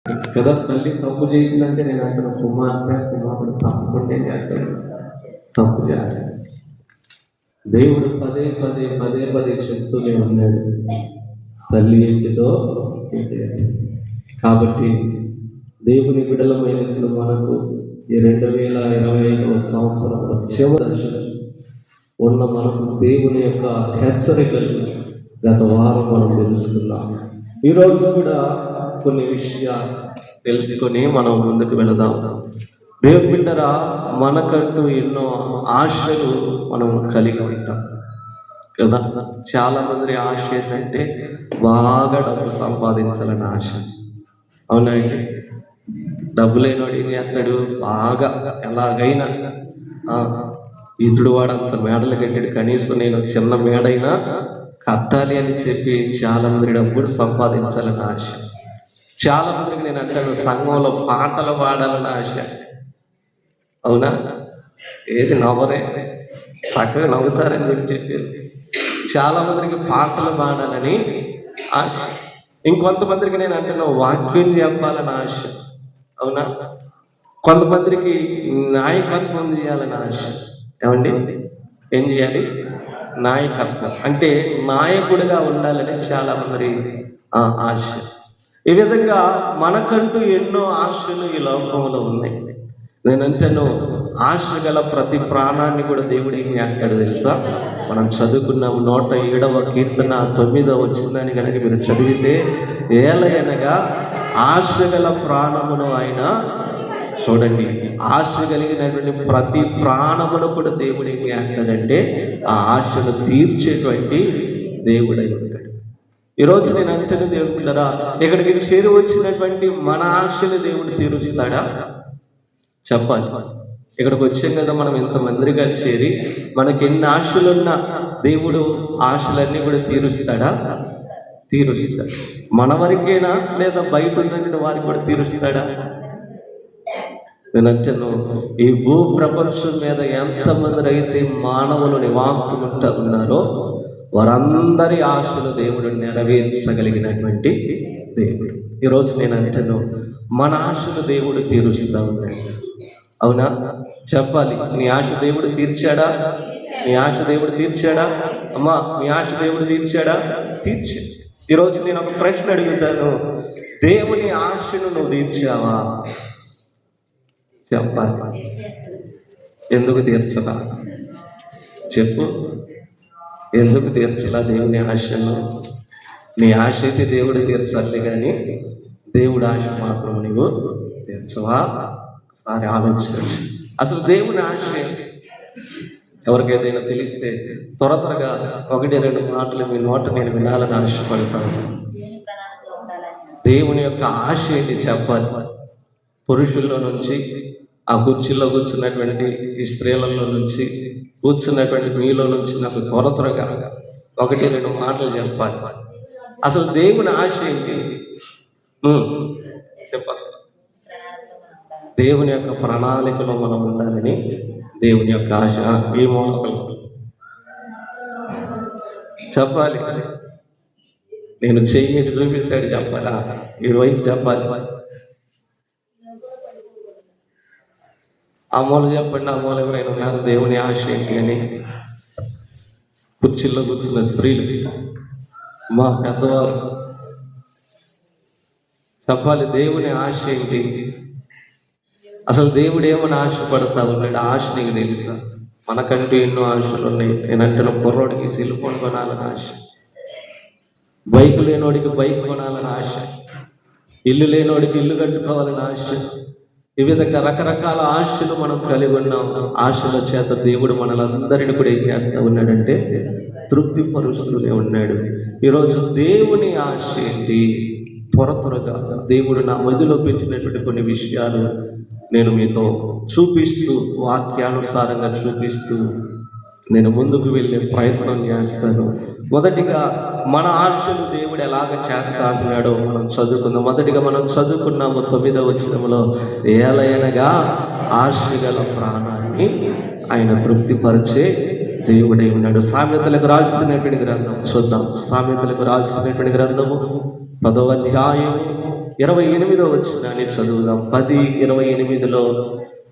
కదా తల్లి తప్పు చేసిందంటే నేను అంటున్న కుమారుడు తప్పకుండా చేస్తాడు, తప్పు చేస్తాడు. దేవుడు పదే పదే పదే పదే చెప్తూనే ఉన్నాడు, తల్లి ఏంటిదో కాబట్టి దేవుని బిడ్డలమైనట్లు మనకు ఈ 2025వ సంవత్సరంలో చివరి ఉన్న మనకు దేవుని యొక్క హెచ్చరికలు గత వారం మనం తెలుసుకున్నాం. ఈరోజు కూడా కొన్ని విషయాలు తెలుసుకొని మనం ముందుకు వెళదాం. దేవుని బిడ్డరా, మనకంటూ ఎన్నో ఆశలు మనం కలిగి ఉంటాం కదా. చాలా మంది ఆశ ఏంటంటే బాగా డబ్బు సంపాదించాలని ఆశ. అవునండి, డబ్బు లేనివాడు ఏం చేస్తాడు, బాగా ఎలాగైనా ఇతడు వాడు అంత మేడలు కట్టాడు, కనీసం నేను చిన్న మేడైనా కట్టాలి అని చెప్పి చాలా మంది డబ్బులు సంపాదించాలని ఆశ. చాలా మందికి నేను అంటాను, సంఘంలో పాటలు పాడాలని ఆశ. అవునా? ఏది నవ్వరే, చక్కగా నవ్వుతారని చెప్పారు. చాలా మందికి పాటలు పాడాలని ఆశ. ఇంకొంతమందికి నేను అంటున్నా, వాక్యం చెప్పాలని ఆశ. అవునా? కొంతమందికి నాయకత్వం చేయాలని ఆశ. ఏమండి, ఏం చేయాలి? నాయకత్వం అంటే నాయకుడిగా ఉండాలని చాలా మంది ఆశ. ఈ విధంగా మనకంటూ ఎన్నో ఆశలు ఈ లోకంలో ఉన్నాయి. నేనంటాను, ఆశ గల ప్రతి ప్రాణాన్ని కూడా దేవుడు ఏం చేస్తాడు తెలుసా? మనం చదువుకున్నాం 107వ కీర్తన 9వ వచనాన్ని కనుక మీరు చదివితే, ఏలయనగా ఆశ గల ప్రాణమును ఆయన, చూడండి, ఆశ కలిగినటువంటి ప్రతి ప్రాణమును కూడా దేవుడు ఏం చేస్తాడంటే ఆ ఆశను తీర్చేటువంటి దేవుడై ఉంటాడు. ఈరోజు నేను అంటాను, దేవుడు పిల్లరా, ఇక్కడికి చేరి వచ్చినటువంటి మన ఆశని దేవుడు తీరుస్తాడా? చెప్పాలి. ఇక్కడికి వచ్చాం కదా మనం ఇంతమందిగా చేరి, మనకి ఎన్ని ఆశలున్నా దేవుడు ఆశలన్నీ కూడా తీరుస్తాడా? తీరుస్తాడు. మన వరకేనా లేదా బయట ఉన్నటువంటి వారికి కూడా తీరుస్తాడా? నేను అంటాను, ఈ భూ ప్రపంచం మీద ఎంతమంది అయితే మానవులు నివాసం ఉన్నారో వారందరి ఆశలు దేవుడు నెరవేర్చగలిగినటువంటి దేవుడు. ఈరోజు నేను అంటాను, మన ఆశలు దేవుడు తీరుస్తా ఉన్నాడు. అవునా? చెప్పాలి. నీ ఆశ దేవుడు తీర్చాడా? నీ ఆశ దేవుడు తీర్చాడా? అమ్మా, నీ ఆశ దేవుడు తీర్చాడా? తీర్చాడు. ఈరోజు నేను ఒక ప్రశ్న అడుగుతాను, దేవుని ఆశను నువ్వు తీర్చావా? చెప్పాలి. ఎందుకు తీర్చలా? చెప్పు, ఎందుకు తీర్చలా దేవుని ఆశను? నీ ఆశ అయితే దేవుడు తీర్చాలి, కానీ దేవుడి ఆశ మాత్రం నీవు తీర్చవా? ఒకసారి ఆలోచించు. అసలు దేవుని ఆశ ఎవరికైనా తెలిస్తే త్వరగా 1-2 మాటలు మీ నోట నేను వినాలని ఆశపడతాను. దేవుని యొక్క ఆశ ఏంటి చెప్పాలి. పురుషుల్లో నుంచి, ఆ కుర్చీలో కూర్చున్నటువంటి ఈ స్త్రీలలో నుంచి, కూర్చున్నటువంటి మీలో నుంచి నాకు త్వరగా 1-2 మాటలు చెప్పాలి. అసలు దేవుని ఆశ ఏంటి చెప్పాలి. దేవుని యొక్క ప్రణాళికలో మనం ఉండాలని దేవుని యొక్క ఆశ. ఈ మూలకలు చెప్పాలి. నేను చెయ్యి చూపిస్తాడు చెప్పాలా? ఇరువైపు చెప్పాలి. ఆ మూల చెప్పండి, ఆ మూల ఎవరైనా ఉన్నారు? దేవుని ఆశ ఏంటి అని. కుర్చీల్లో కూర్చున్న స్త్రీలు, మా పెద్దవారు చెప్పాలి. దేవుని ఆశ ఏంటి? అసలు దేవుడు ఏమని ఆశపడతా ఉన్నాడు? ఆశ నీకు తెలుసా? మనకంటూ ఎన్నో ఆశలు ఉన్నాయి. నేనంటున్న కుర్రోడికి సెల్ ఫోన్ కొనాలని ఆశ, బైక్ లేనోడికి బైక్ కొనాలని ఆశ, ఇల్లు లేనోడికి ఇల్లు కట్టుకోవాలని ఆశ. ఈ విధంగా రకరకాల ఆశలు మనం కలిగి ఉన్నాం. ఆశల చేత దేవుడు మనలందరినీ కూడా ఏం చేస్తూ ఉన్నాడంటే తృప్తిపరుస్తూనే ఉన్నాడు. ఈరోజు దేవుని ఆశ ఏంటి? త్వరగా దేవుడు నా మదిలో పెట్టినటువంటి కొన్ని విషయాలు నేను మీతో చూపిస్తూ, వాక్యానుసారంగా చూపిస్తూ నేను ముందుకు వెళ్ళే ప్రయత్నం చేస్తాను. మొదటిగా మన ఆశలు దేవుడు ఎలాగ చేస్తా అంటున్నాడో మనం చదువుకుందాం. మొదటిగా మనం చదువుకున్నాము 9వ వచనంలో, ఏలయనగా ఆశ గల ప్రాణాన్ని ఆయన తృప్తిపరిచే దేవుడై ఉన్నాడు. సామెతలకు రాసినటువంటి గ్రంథం చూద్దాం. సామెతలకు రాసినటువంటి గ్రంథము 10వ అధ్యాయం 28వ వచనాన్ని చదువుదాం. 10:28లో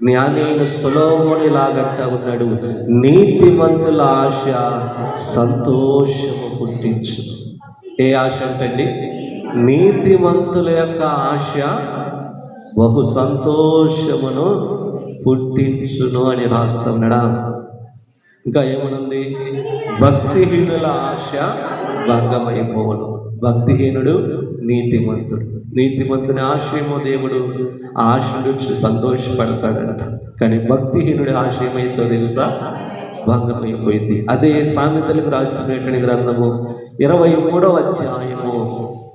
జ్ఞానైన సొలొమోను ఇలాగంటా ఉన్నాడు, నీతిమంతుల ఆశ సంతోషము పుట్టించు. ఏ ఆశ అంటండి? నీతిమంతుల యొక్క ఆశ బహు సంతోషమును పుట్టించును అని రాస్తున్నాడా? ఇంకా ఏమనుంది? భక్తిహీనుల ఆశ భంగమైపోవను. భక్తిహీనుడు నీతిమంతుడు. నీతిమంతుని ఆశయమో దేవుడు ఆశ నుంచి సంతోషపడతాడంట. కానీ భక్తిహీనుడి ఆశయమైతో తెలుసా? భంగమైపోయింది. అదే సామెతలకు రాసినటువంటి గ్రంథము 23వ అధ్యాయము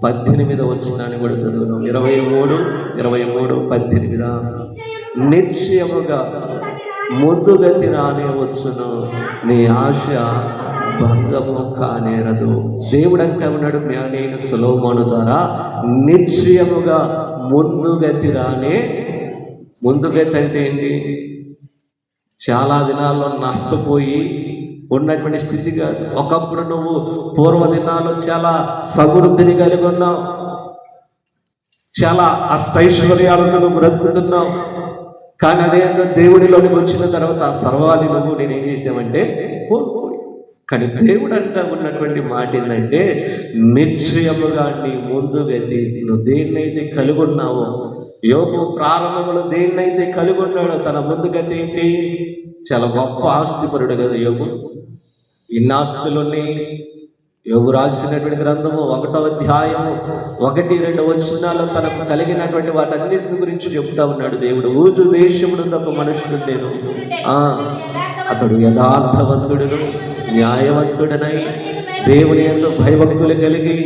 18వ వచనాన్ని కూడా చదువుదాం. 23:18 నిశ్చయముగా ముందుగతి రానివచ్చును, నీ ఆశ భంగము కానేరదు. దేవుడు అంటే ఉన్నాడు జ్ఞానైన సొలొమోను ద్వారా, నిశ్చయముగా ముందుగతి రానే. ముందుగతి అంటే ఏంటి? చాలా దినాల్లో నష్టపోయి ఉన్నటువంటి స్థితి కాదు. ఒకప్పుడు నువ్వు పూర్వ దినాల్లో చాలా సమృద్ధిని కలిగి ఉన్నావు, చాలా అష్టైశ్వర్యాలతో నువ్వు బ్రతుకుతున్నావు. కానీ అదేంటో దేవుడిలోనికి వచ్చిన తర్వాత ఆ సర్వాన్ని నువ్వు నేనేం చేసామంటే కోల్పోయి. కానీ దేవుడు అంటా ఉన్నటువంటి మాట ఏంటంటే, నిశ్చయముగా నీ ముందుగతి నువ్వు దేన్నైతే కలిగి ఉన్నావో, యోబు ప్రారంభంలో దేన్నైతే కలిగి ఉన్నాడో తన ముందుగతి ఏంటి? చాలా గొప్ప ఆస్తిపరుడు కదా యోబు. ఇన్ని ఆస్తులున్నాయి. యోబు రాసినటువంటి గ్రంథము 1వ అధ్యాయము 1-2 వచనాల్లో తనకు కలిగినటువంటి వాటన్నిటిని గురించి చెప్తా ఉన్నాడు దేవుడు. ఊజు దేశముడు ఒక మనుషుడు నేను, అతడు యథార్థవంతుడును న్యాయవంతుడనై దేవుని యందు భయభక్తులు కలిగి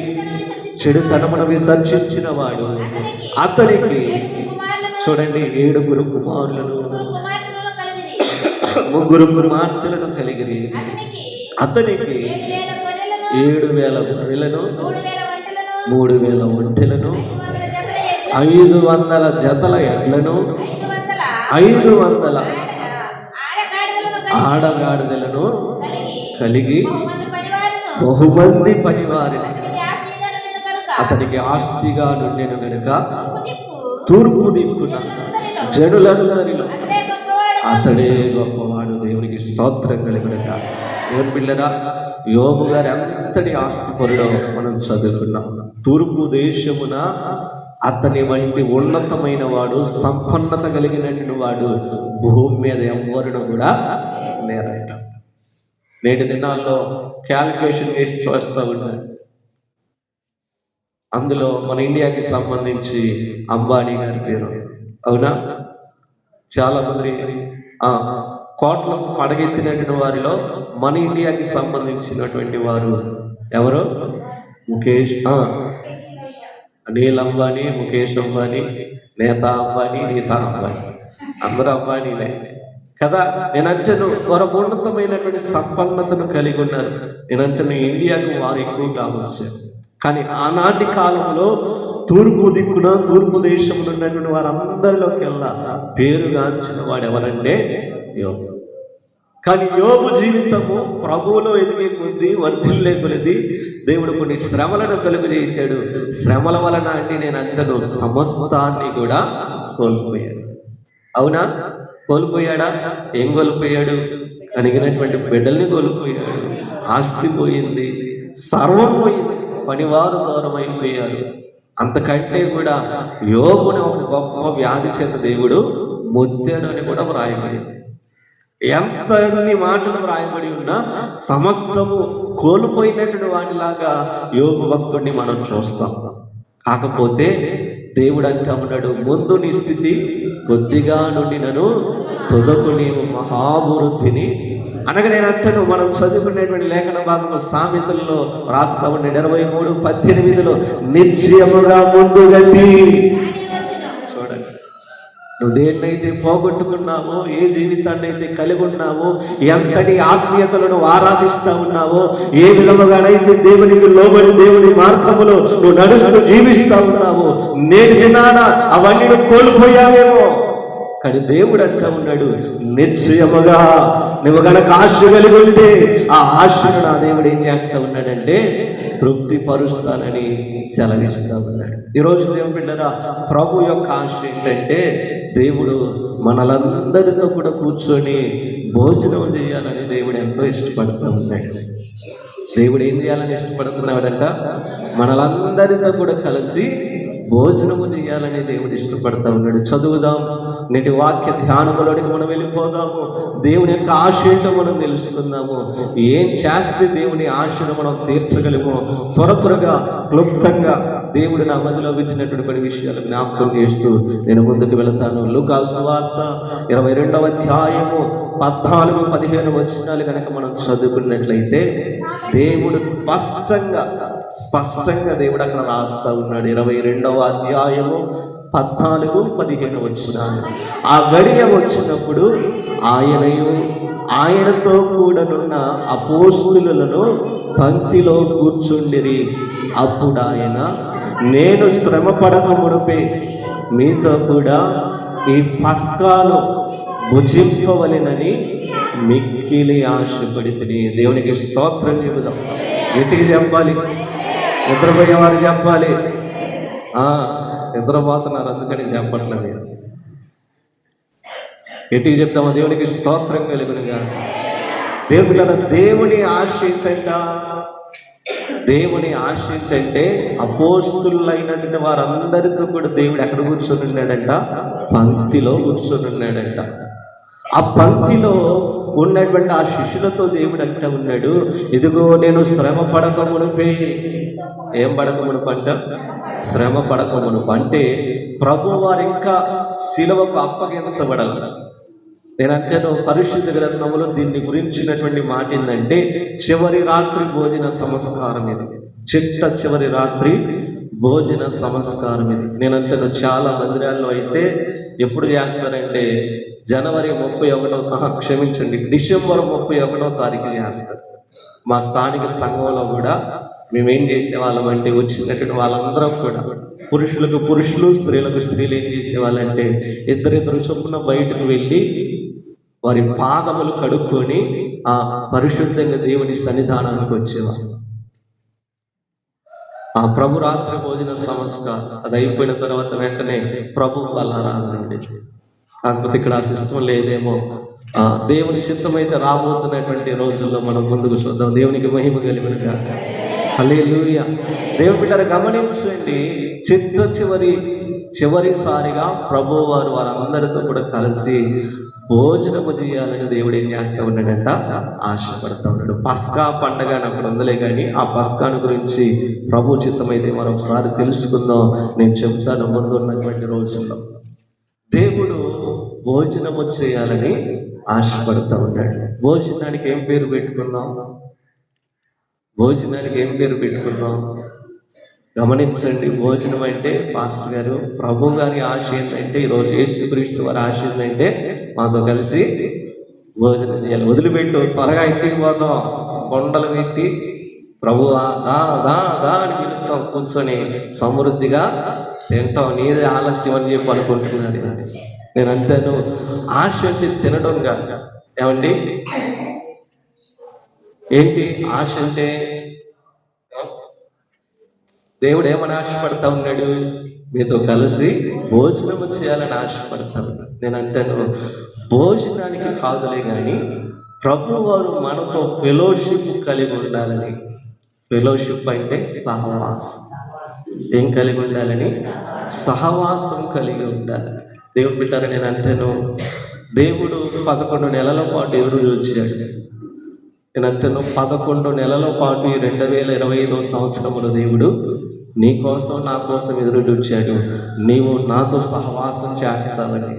చెడుతనమును విసర్జించిన వాడు. అతనికి చూడండి 7 కుమారులను 3 కుమార్తెలను కలిగిరి. అతనికి 7,000 గొర్రెలను 3,000 ఒంటెలను 500 జతల ఎడ్లను 500 ఆడగాడిదలను కలిగి బహుమంది పనివారిని అతనికి ఆస్తిగా నుండెను గనుక తూర్పు దిక్కున జనులందరిలో అతడే గొప్పవాడు. దేవునికి స్తోత్రం కలుగునుగా. దేవుని బిడ్డలారా, యోబు గారు ఎంతటి ఆస్తిపరుడో మనం చదువుకున్నాం. తూర్పు దేశమున అతని వంటి ఉన్నతమైన వాడు, సంపన్నత కలిగినటువంటి వాడు భూమి మీద ఎవరును కూడా లేరట. నేటి దినాల్లో క్యాలిక్యులేషన్ వేసి చూస్తూ ఉన్నారు. అందులో మన ఇండియాకి సంబంధించి అంబానీ గారి పేరు, అవునా? చాలా మంది కోట్లకు పడగెత్తినటువంటి వారిలో మన ఇండియాకి సంబంధించినటువంటి వారు ఎవరు? అనిల్ అంబానీ, ముఖేష్ అంబానీ, నేతా అంబానీ, నీతా అంబానీ, అందరూ అంబానీలే కదా. నేనంటను వారు ఉన్నతమైనటువంటి సంపన్నతను కలిగి ఉన్నారు. నేనంటను ఇండియాకు వారు ఎక్కువగా వచ్చారు. కానీ ఆనాటి కాలంలో తూర్పు దిక్కున తూర్పు దేశంలో ఉన్నటువంటి వారందరిలోకెల్లా పేరుగాంచిన వాడు ఎవరంటే యోబు. కానీ యోబు జీవితము ప్రభువులో ఎదిగే కొద్దీ, వర్ధిల్లే కొద్దీ దేవుడు కొన్ని శ్రమలను కలుగు చేశాడు. శ్రమల వలన అంటే నేను అంటను సమస్తాన్ని కూడా కోల్పోయాడు. అవునా? కోల్పోయాడా? ఏం కోల్పోయాడు? కలిగినటువంటి బిడ్డల్ని కోల్పోయాడు, ఆస్తి పోయింది, సర్వం పోయింది, పనివారు దూరం అయిపోయారు. అంతకంటే కూడా యోబుని ఒక గొప్ప వ్యాధి చేత దేవుడు మొద్దాడు అని కూడా వ్రాయబడింది. ఎంతన్ని మాటలు వ్రాయబడి ఉన్నా సమస్తము కోల్పోయినటువంటి వాటిలాగా యోబు భక్తుడిని మనం చూస్తాం. కాకపోతే దేవుడు అంటా ఉన్నాడు, ముందు నీ స్థితి కొద్దిగా నుండి నన్ను తుదకు నీవు మహాభివృద్ధిని అనగా నేను అంటాను. మనం చదువుకునేటువంటి లేఖన భాగంలో సామెతల్లో రాస్తా ఉండే 23:18 నిశ్చయముగా ముందుగతి. చూడండి, నువ్వు దేన్నైతే పోగొట్టుకున్నావో, ఏ జీవితాన్ని అయితే కలిగి ఉన్నావో, ఎంతటి ఆత్మీయతలను ఆరాధిస్తా ఉన్నావో, ఏ విధముగానైతే దేవునికి లోబడి దేవుని మార్గములో నువ్వు నడుస్తూ జీవిస్తా ఉన్నావో, నేటి దినాన అవన్నీ నువ్వు కోల్పోయావేమో. కానీ దేవుడు అంటా ఉన్నాడు, నిశ్చయముగా నువ్వు గనక ఆశ కలిగి ఉంటే ఆ ఆశను నా దేవుడు ఏం చేస్తా ఉన్నాడంటే తృప్తిపరుస్తానని సెలవిస్తా ఉన్నాడు. ఈరోజు దేవుని బిడ్డరా, ప్రభు యొక్క ఆశ ఏంటంటే దేవుడు మనలందరితో కూడా కూర్చొని భోజనం చేయాలని దేవుడు ఎంతో ఇష్టపడుతూ ఉన్నాడు. దేవుడు ఏం చేయాలని ఇష్టపడుతున్నాడంట? మనలందరితో కూడా కలిసి భోజనము చేయాలని దేవుడు ఇష్టపడతా ఉన్నాడు. చదువుదాం, నేటి వాక్య ధ్యానములోనికి మనం వెళ్ళిపోదాము. దేవుని యొక్క ఆశ ఏంటో మనం తెలుసుకుందాము. ఏం చేస్తే దేవుని ఆశను మనం తీర్చగలమో త్వరగా క్లుప్తంగా దేవుడు నా మదిలో పెట్టినటువంటి కొన్ని విషయాలు జ్ఞాపకం చేస్తూ నేను ముందుకు వెళతాను. లూకా సువార్త 22వ అధ్యాయము 14-15 వచనాలు కనుక మనం చదువుకున్నట్లయితే దేవుడు స్పష్టంగా దేవుడు అక్కడ రాస్తా ఉన్నాడు. 22వ అధ్యాయము 14-15 వచనాలు. ఆ గడియ వచ్చినప్పుడు ఆయనతో కూడనున్న అపోస్తలులను పంక్తిలో కూర్చుండిరి. అప్పుడు ఆయన, నేను శ్రమ పడక మునుపే మీతో కూడా ఈ పస్కాను భుజింపవలెనని మిక్కిలి ఆశపడితిని. దేవునికి స్తోత్రం చెబుదాం. ఇంటికి చెప్పాలి, నిద్రపోయేవారు చెప్పాలి. నిద్రపోతున్నారు అందుకని చెప్పట్లేదు. ఇంటికి చెప్తామా? దేవునికి స్తోత్రం కలుగునుగా. దేవుని ఆశ ఏంటంట? దేవుని ఆశ ఏంటంటే అపోస్తులైనటువంటి వారందరితో కూడా దేవుడు ఎక్కడ కూర్చొని ఉన్నాడంట? పంక్తిలో కూర్చొని ఉన్నాడంట. ఆ పంక్తిలో ఉన్నటువంటి ఆ శిష్యులతో దేవుడు అంటూ ఉన్నాడు, ఇదిగో నేను శ్రమ పడక మునుపే. ఏం పడక మునుపు అంట? శ్రమ పడక మునుపు అంటే ప్రభు వారు ఇంకా శిలువకు అప్పగించబడాలి. నేనంటే పరిశుద్ధ గ్రంథంలో దీన్ని గురించినటువంటి మాట ఏంటంటే చివరి రాత్రి భోజన సంస్కారం ఇది. చివరి రాత్రి భోజన సంస్కారం ఇది. నేనంటే చాలా మందిరాల్లో అయితే ఎప్పుడు చేస్తారంటే జనవరి 31 డిసెంబర్ 31వ తారీఖు చేస్తారు. మా స్థానిక సంఘంలో కూడా మేమేం చేసేవాళ్ళం అంటే వచ్చినటువంటి వాళ్ళందరం కూడా పురుషులకు పురుషులు, స్త్రీలకు స్త్రీలు ఏం చేసేవాళ్ళంటే ఇద్దరిద్దరు చొప్పున బయటకు వెళ్ళి వారి పాదములు కడుక్కొని ఆ పరిశుద్ధంగా దేవుని సన్నిధానానికి వచ్చేవారు. ఆ ప్రభు రాత్రి భోజన సంస్కారం అది అయిపోయిన తర్వాత వెంటనే ప్రభు వల్ల రాదండి. కాకపోతే ఇక్కడ ఆ సిస్టమ్ లేదేమో. దేవుని చిత్తం అయితే రాబోతున్నటువంటి రోజుల్లో మనం ముందుకు చూద్దాం. దేవునికి మహిమ కలుగునుగా. హల్లెలూయా. దేవుని బిడ్డలు గమనించండి, చివరిసారిగా ప్రభు వారందరితో కూడా కలిసి భోజనము చేయాలని దేవుడు ఏం చేస్తూ ఉన్నాడంట? ఆశపడతా ఉన్నాడు. పస్కా పండగ అక్కడ ఉందలే కానీ ఆ పస్కాను గురించి ప్రభు చిత్తమైతే మరొకసారి తెలుసుకుందాం. నేను చెప్తాను ముందు ఉన్నటువంటి రోజుల్లో. దేవుడు భోజనము చేయాలని ఆశపడతా ఉన్నాడు. భోజనానికి ఏం పేరు పెట్టుకున్నాం? గమనించండి. భోజనం అంటే పాస్టర్ గారు, ప్రభు గారి ఆశ ఏంటంటే ఈరోజు యేసుక్రీస్తు వారి ఆశ ఏంటంటే మాతో కలిసి భోజనం చేయాలి. వదిలిపెట్టు, త్వరగా ఇంటికి పోతాం, కొండలు పెట్టి ప్రభువా దా దా దా అని పిలుస్తాం, కూర్చొని సమృద్ధిగా తింటాం. నీదే ఆలస్యం అని చెప్పి అనుకుంటున్నాను. నేను అంటాను, ఆశ అంటే తినడం కాదు. ఏమండి? ఏంటి ఆశ అంటే? దేవుడు ఏమని ఆశపడతా ఉన్నాడు? మీతో కలిసి భోజనం చేయాలని ఆశపడతా ఉన్నాడు. నేను అంటాను, భోజనానికి కాదులే కానీ ప్రభు వారు మనతో ఫెలోషిప్ కలిగి ఉండాలని. ఫెలోషిప్ అంటే సహవాసం. ఏం కలిగి ఉండాలని? సహవాసం కలిగి ఉండాలి. దేవుడు బిడ్డారని నేను అంటాను, దేవుడు 11 నెలల పాటు ఎదురు చూచాడు. నేను అంటాను, 11 నెలల పాటు ఈ 2025వ సంవత్సరంలో దేవుడు నీ కోసం నా కోసం ఎదురు చూచాడు. నీవు నాతో సహవాసం చేస్తావని.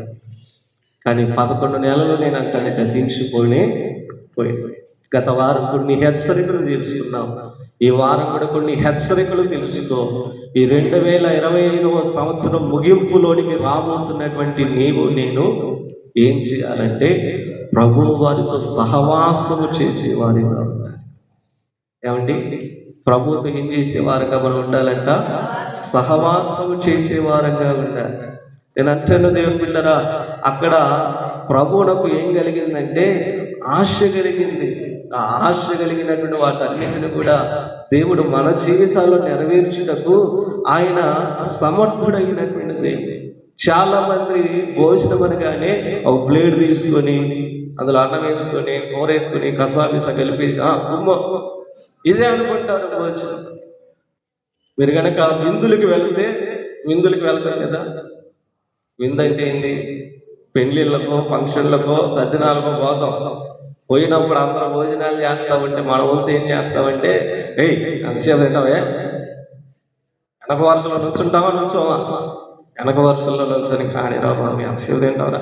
కానీ 11 నెలలు నేను అంటాను గతించిపోయి. గత వారం కొన్ని హెచ్చరికలు తెలుసుకున్నాం. ఈ వారం కూడా కొన్ని హెచ్చరికలు తెలుసుకో. ఈ 2025వ సంవత్సరం ముగింపులోనికి రాబోతున్నటువంటి నీవు నేను ఏం చేయాలంటే ప్రభు వారితో సహవాసము చేసేవారిగా ఉండాలి. ఏమండి? ప్రభుతో ఏం చేసేవారుగా మనం ఉండాలంట? సహవాసము చేసేవారంగా ఉండాలి. నేను అంటాను దేవుని పిల్లరా, అక్కడ ప్రభువునకు ఏం కలిగిందంటే ఆశ కలిగింది. ఆ ఆశ కలిగినటువంటి వాటన్నిటిని కూడా దేవుడు మన జీవితాల్లో నెరవేర్చుటకు ఆయన సమర్థుడైనటువంటి దేవుడు. చాలా మంది భోజనం అనగానే ఒక ప్లేట్ తీసుకొని అందులో అన్నం వేసుకొని కూర వేసుకొని కసాపిస కలిపేసి గుమ్మ ఇదే అనుకుంటారు భోజనం. మీరు కనుక విందులకు వెళ్తారు కదా. విందు అంటే ఏంటి? పెళ్లిళ్ళకో ఫంక్షన్లకో తద్దినాలకో పోతాం. పోయినప్పుడు అందరూ భోజనాలు చేస్తామంటే మన వంతు ఏం చేస్తామంటే, ఎంతసేపు తింటావే, వెనక వరుసలో నుంచుంటావా నుంచోవా? వెనక వరుసల్లో నుంచొని కానీ రాబా ఎంతసేపు తింటావురా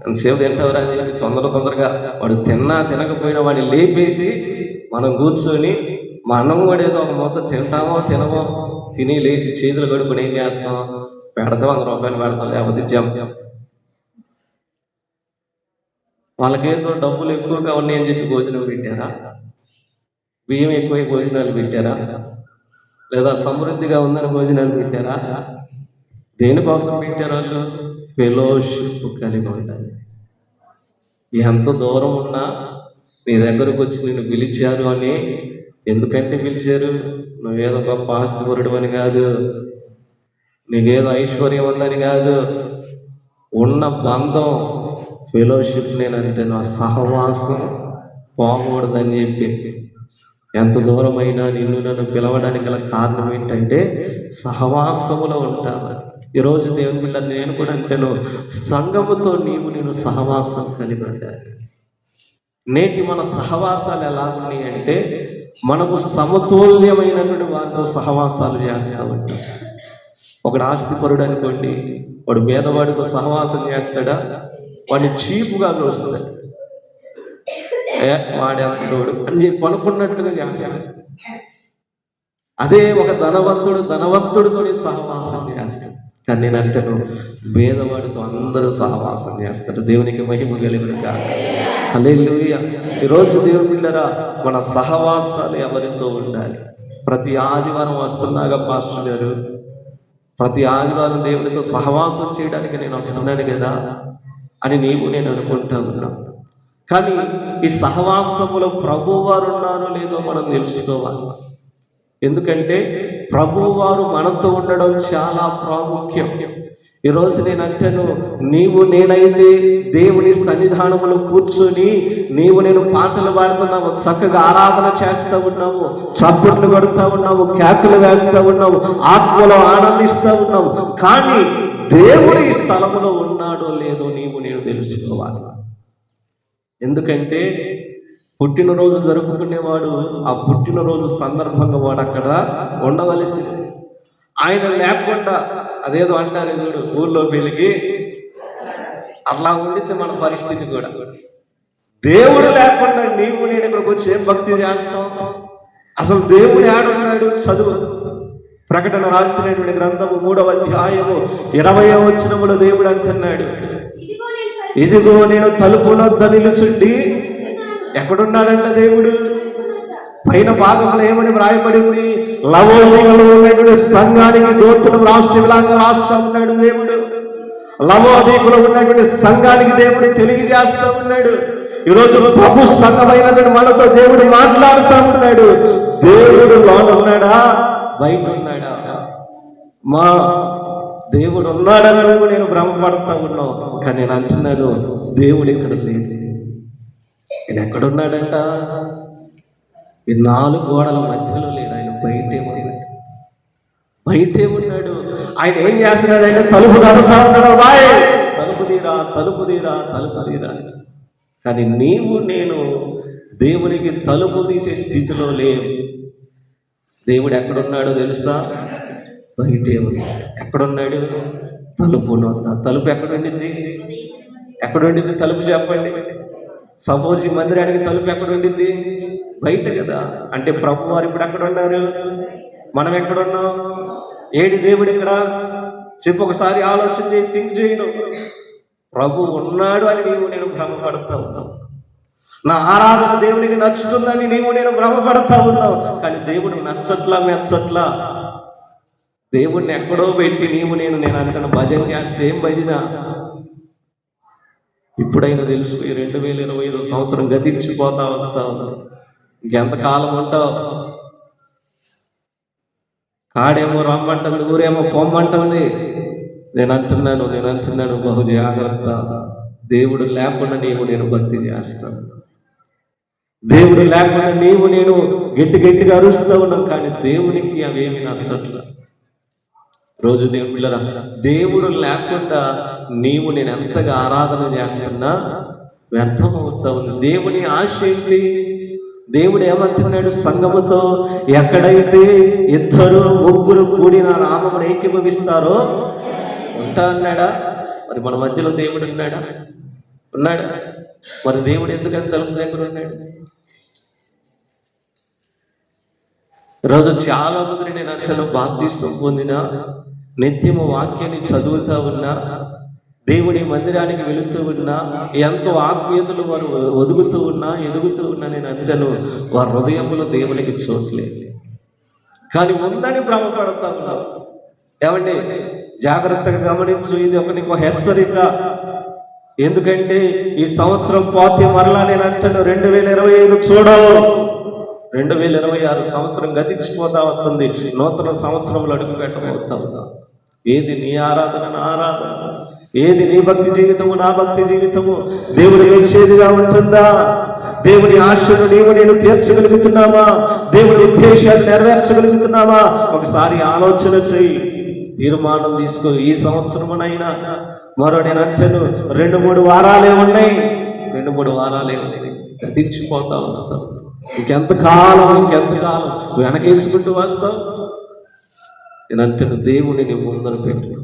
ఎంతసేపు తింటావురా అని చెప్పి తొందరగా వాడు తినకపోయినా వాడిని లేపేసి మనం కూర్చొని మా అన్నం కూడా ఏదో ఒక మొత్తం తినమో తిని లేచి చేతులు కడుక్కొని ఏం చేస్తాం? పెడతాం, 100 రూపాయలు పెడతాం, లేకపోతే జం. వాళ్ళకేదో డబ్బులు ఎక్కువగా ఉన్నాయని చెప్పి భోజనం పెట్టారా? బియ్యం ఎక్కువ భోజనాలు పెట్టారా? లేదా సమృద్ధిగా ఉందని భోజనాలు పెట్టారా? దేనికోసం పెట్టారు వాళ్ళు? ఫెలోషిప్ కలిగి ఉంటారు. ఎంత దూరం ఉన్నా నీ దగ్గరకు వచ్చి నిన్ను పిలిచారు అని. ఎందుకంటే పిలిచారు? నువ్వేదో గొప్ప ఆస్తిపరుడు అని కాదు, నీకేదో ఐశ్వర్యం ఉందని కాదు. ఉన్న బంధం ఫెలోషిప్ నేనంటే నా సహవాసం పోకూడదని చెప్పి ఎంత దూరమైనా నిన్ను నన్ను పిలవడానికి గల కారణం ఏంటంటే సహవాసములో ఉంటాను. ఈరోజు దేవుని బిడ్డ నేను కూడా అంటాను, సంఘముతో నేను సహవాసం కలిగి ఉండాలి. నేటి మన సహవాసాలు ఎలా ఉన్నాయి అంటే మనము సమతుల్యమైనటువంటి వారితో సహవాసాలు చేస్తూ ఉంటాం. ఒకడు ఆస్తిపరుడు అనుకోండి, వాడు పేదవాడితో సహవాసం చేస్తాడా? వాడిని చీపుగా చూస్తాడు. వాడేవాడు అని చెప్పి అనుకున్నట్టుగా చేస్తాడు. అదే ఒక ధనవంతుడితో సహవాసం చేస్తాడు. కానీ నేను అంటాను, పేదవాడితో అందరూ సహవాసం చేస్తారు. దేవునికి మహిమ కలిగిన కాదు. హల్లెలూయా. ఈరోజు దేవుని బిడ్డలారా, మన సహవాసాలు ఎవరితో ఉండాలి? ప్రతి ఆదివారం వస్తున్నాగా పాస్టర్ గారు, ప్రతి ఆదివారం దేవుడితో సహవాసం చేయడానికి నేను వస్తున్నాను కదా అని నేను అనుకుంటా ఉన్నాను. కానీ ఈ సహవాసములో ప్రభువారు ఉన్నారో లేదో మనం తెలుసుకోవాలి. ఎందుకంటే ప్రభువారు మనతో ఉండడం చాలా ప్రాముఖ్యం. ఈరోజు నేను అంటాను, నేనైతే దేవుని సన్నిధానములో కూర్చొని నేను పాటలు పాడుతున్నాము, చక్కగా ఆరాధన చేస్తూ ఉన్నాము, చప్పట్లు కొడుతూ ఉన్నాము, కేకలు వేస్తూ ఉన్నాము, ఆత్మలో ఆనందిస్తూ ఉన్నాము. కానీ దేవుడు ఈ స్థలములో ఉన్నాడో లేదో నేను తెలుసుకోవాలి. ఎందుకంటే పుట్టినరోజు జరుపుకునేవాడు ఆ పుట్టినరోజు సందర్భంగా వాడు అక్కడ ఉండవలసింది. ఆయన లేకుండా అదేదో అంటారు చూడు, ఊళ్ళో వెలిగి అట్లా ఉండితే మన పరిస్థితి కూడా. దేవుడు లేకుండా నేను ఇక్కడికి వచ్చి ఏం భక్తి చేస్తాం? అసలు దేవుడు ఏడున్నాడు? చదువు ప్రకటన రాసినటువంటి గ్రంథము 3వ అధ్యాయము 20వ వచనములో దేవుడు అంటున్నాడు, ఇదిగో నేను తలుపు వద్ద నిలుచుండి. ఎక్కడున్నాడంట దేవుడు? పైన భాగంలో ఏమని వ్రాయబడింది? లవోదికలో ఉన్నటువంటి సంఘానికి దూతను రాష్ట్రంలాగా రాస్తా ఉన్నాడు దేవుడు. లవోదికలో ఉన్నటువంటి సంఘానికి దేవుడు తెలియజేస్తా ఉన్నాడు. ఈరోజు ప్రభు సంఘమైనటువంటి మనతో దేవుడు మాట్లాడుతూ ఉన్నాడు. దేవుడు లోన ఉన్నాడా, బయట ఉన్నాడా? మా దేవుడు ఉన్నాడని నేను భ్రమపడతా ఉన్నావు. కానీ నేను అంటున్నాను, దేవుడు ఇక్కడ లేడు. ఆయన ఎక్కడున్నాడంట? ఈ 4 గోడల మధ్యలో లేడు. ఆయన బయటే ఉన్నాడు. ఆయన ఏం చేస్తున్నాడంటే తలుపు తడుతా ఉన్నాడు. తలుపు తీరా. కానీ నేను దేవునికి తలుపు తీసే స్థితిలో లేవు. దేవుడు ఎక్కడున్నాడో తెలుసా? బయటే ఉన్నాడు. ఎక్కడున్నాడు? తలుపు నొద్ద. తలుపు ఎక్కడుండింది? తలుపు చెప్పండి. సపోజ్ ఈ మందిరానికి తలుపు ఎక్కడుండింది? బయట కదా. అంటే ప్రభు వారు ఇప్పుడు ఎక్కడ ఉన్నారు? మనం ఎక్కడున్నాం? ఏడి దేవుడు ఇక్కడ? చెప్పు ఒకసారి, ఆలోచన చేయి, థింక్ చేయను. ప్రభు ఉన్నాడు అని నేను భ్రమపడతా ఉన్నావు. నా ఆరాధన దేవునికి నచ్చుతుందని నేను భ్రమపడతా ఉన్నావు. కానీ దేవుడు మెచ్చట్లా. దేవుడిని ఎక్కడో పెట్టి నేను అంటాను భజన చేస్తే ఏం భజన? ఇప్పుడైనా తెలుసు, 2025 సంవత్సరం గతించిపోతా వస్తా ఉన్నాం. ఇంకెంతకాలం ఉంటావు? కాడేమో రమ్మంటుంది, ఊరేమో పొమ్మంటుంది. నేను అంటున్నాను బహు జాగ్రత్త. దేవుడు లేకుండా నేను భక్తి చేస్తాను. దేవుడు లేకుండా నేను గట్టిగా అరుస్తూ ఉన్నాను, కానీ దేవునికి అవేమి నచ్చట్ల. రోజు దేవుడు లేకుండా నేను ఎంతగా ఆరాధన చేస్తున్నా వ్యర్థం అవుతా ఉంది. దేవుని ఆశ ఏంటి? దేవుడు ఏమంటున్నాడు? సంఘముతో ఎక్కడైతే 2-3 కూడి నా నామమును ఏకీభవిస్తారో ఉంటా అన్నాడా? మరి మన మధ్యలో దేవుడు ఉన్నాడా? మరి దేవుడు ఎందుకంటే తలుపు దగ్గర ఉన్నాడు? రోజు చాలా మంది నేను అంటాను, బాప్తిసం పొందిన నిత్యము వాక్యాన్ని చదువుతా ఉన్నా, దేవుడి మందిరానికి వెళుతూ ఉన్నా, ఎంతో ఆత్మీయతలు వారు ఎదుగుతూ ఉన్నా నేను అంటాను, వారి హృదయంలో దేవునికి చోట్లేదు. కానీ ఉందని భ్రమపడతా ఉన్నావు. ఏమండి, జాగ్రత్తగా గమనించు, ఇది నీకు హెచ్చరిక. ఎందుకంటే ఈ సంవత్సరం పోతే మరలా నేను అంటాను 2025 చూడవు. 2026 సంవత్సరం గతించిపోతా వస్తుంది. నూతన సంవత్సరంలో అడుగు పెట్టబోతా ఉన్నా. ఏది నీ ఆరాధన నా ఆరాధన? ఏది నీ భక్తి జీవితము నా భక్తి జీవితము? దేవుడు మెచ్చేదిగా ఉంటుందా? దేవుడి ఆశను నేను తీర్చగలుగుతున్నామా? దేవుడి ఉద్దేశాలు నెరవేర్చగలుగుతున్నామా? ఒకసారి ఆలోచన చెయ్యి, తీర్మానం తీసుకో. ఈ సంవత్సరమునైనా మరో నేను అంటాను 2-3 వారాలే ఉన్నాయి. గతించిపోతా వస్తావు. ఇంకెంతకాలం వెనకేసుకుంటూ వస్తావు? నేను అంటాను, దేవుడిని ముందర పెట్టు.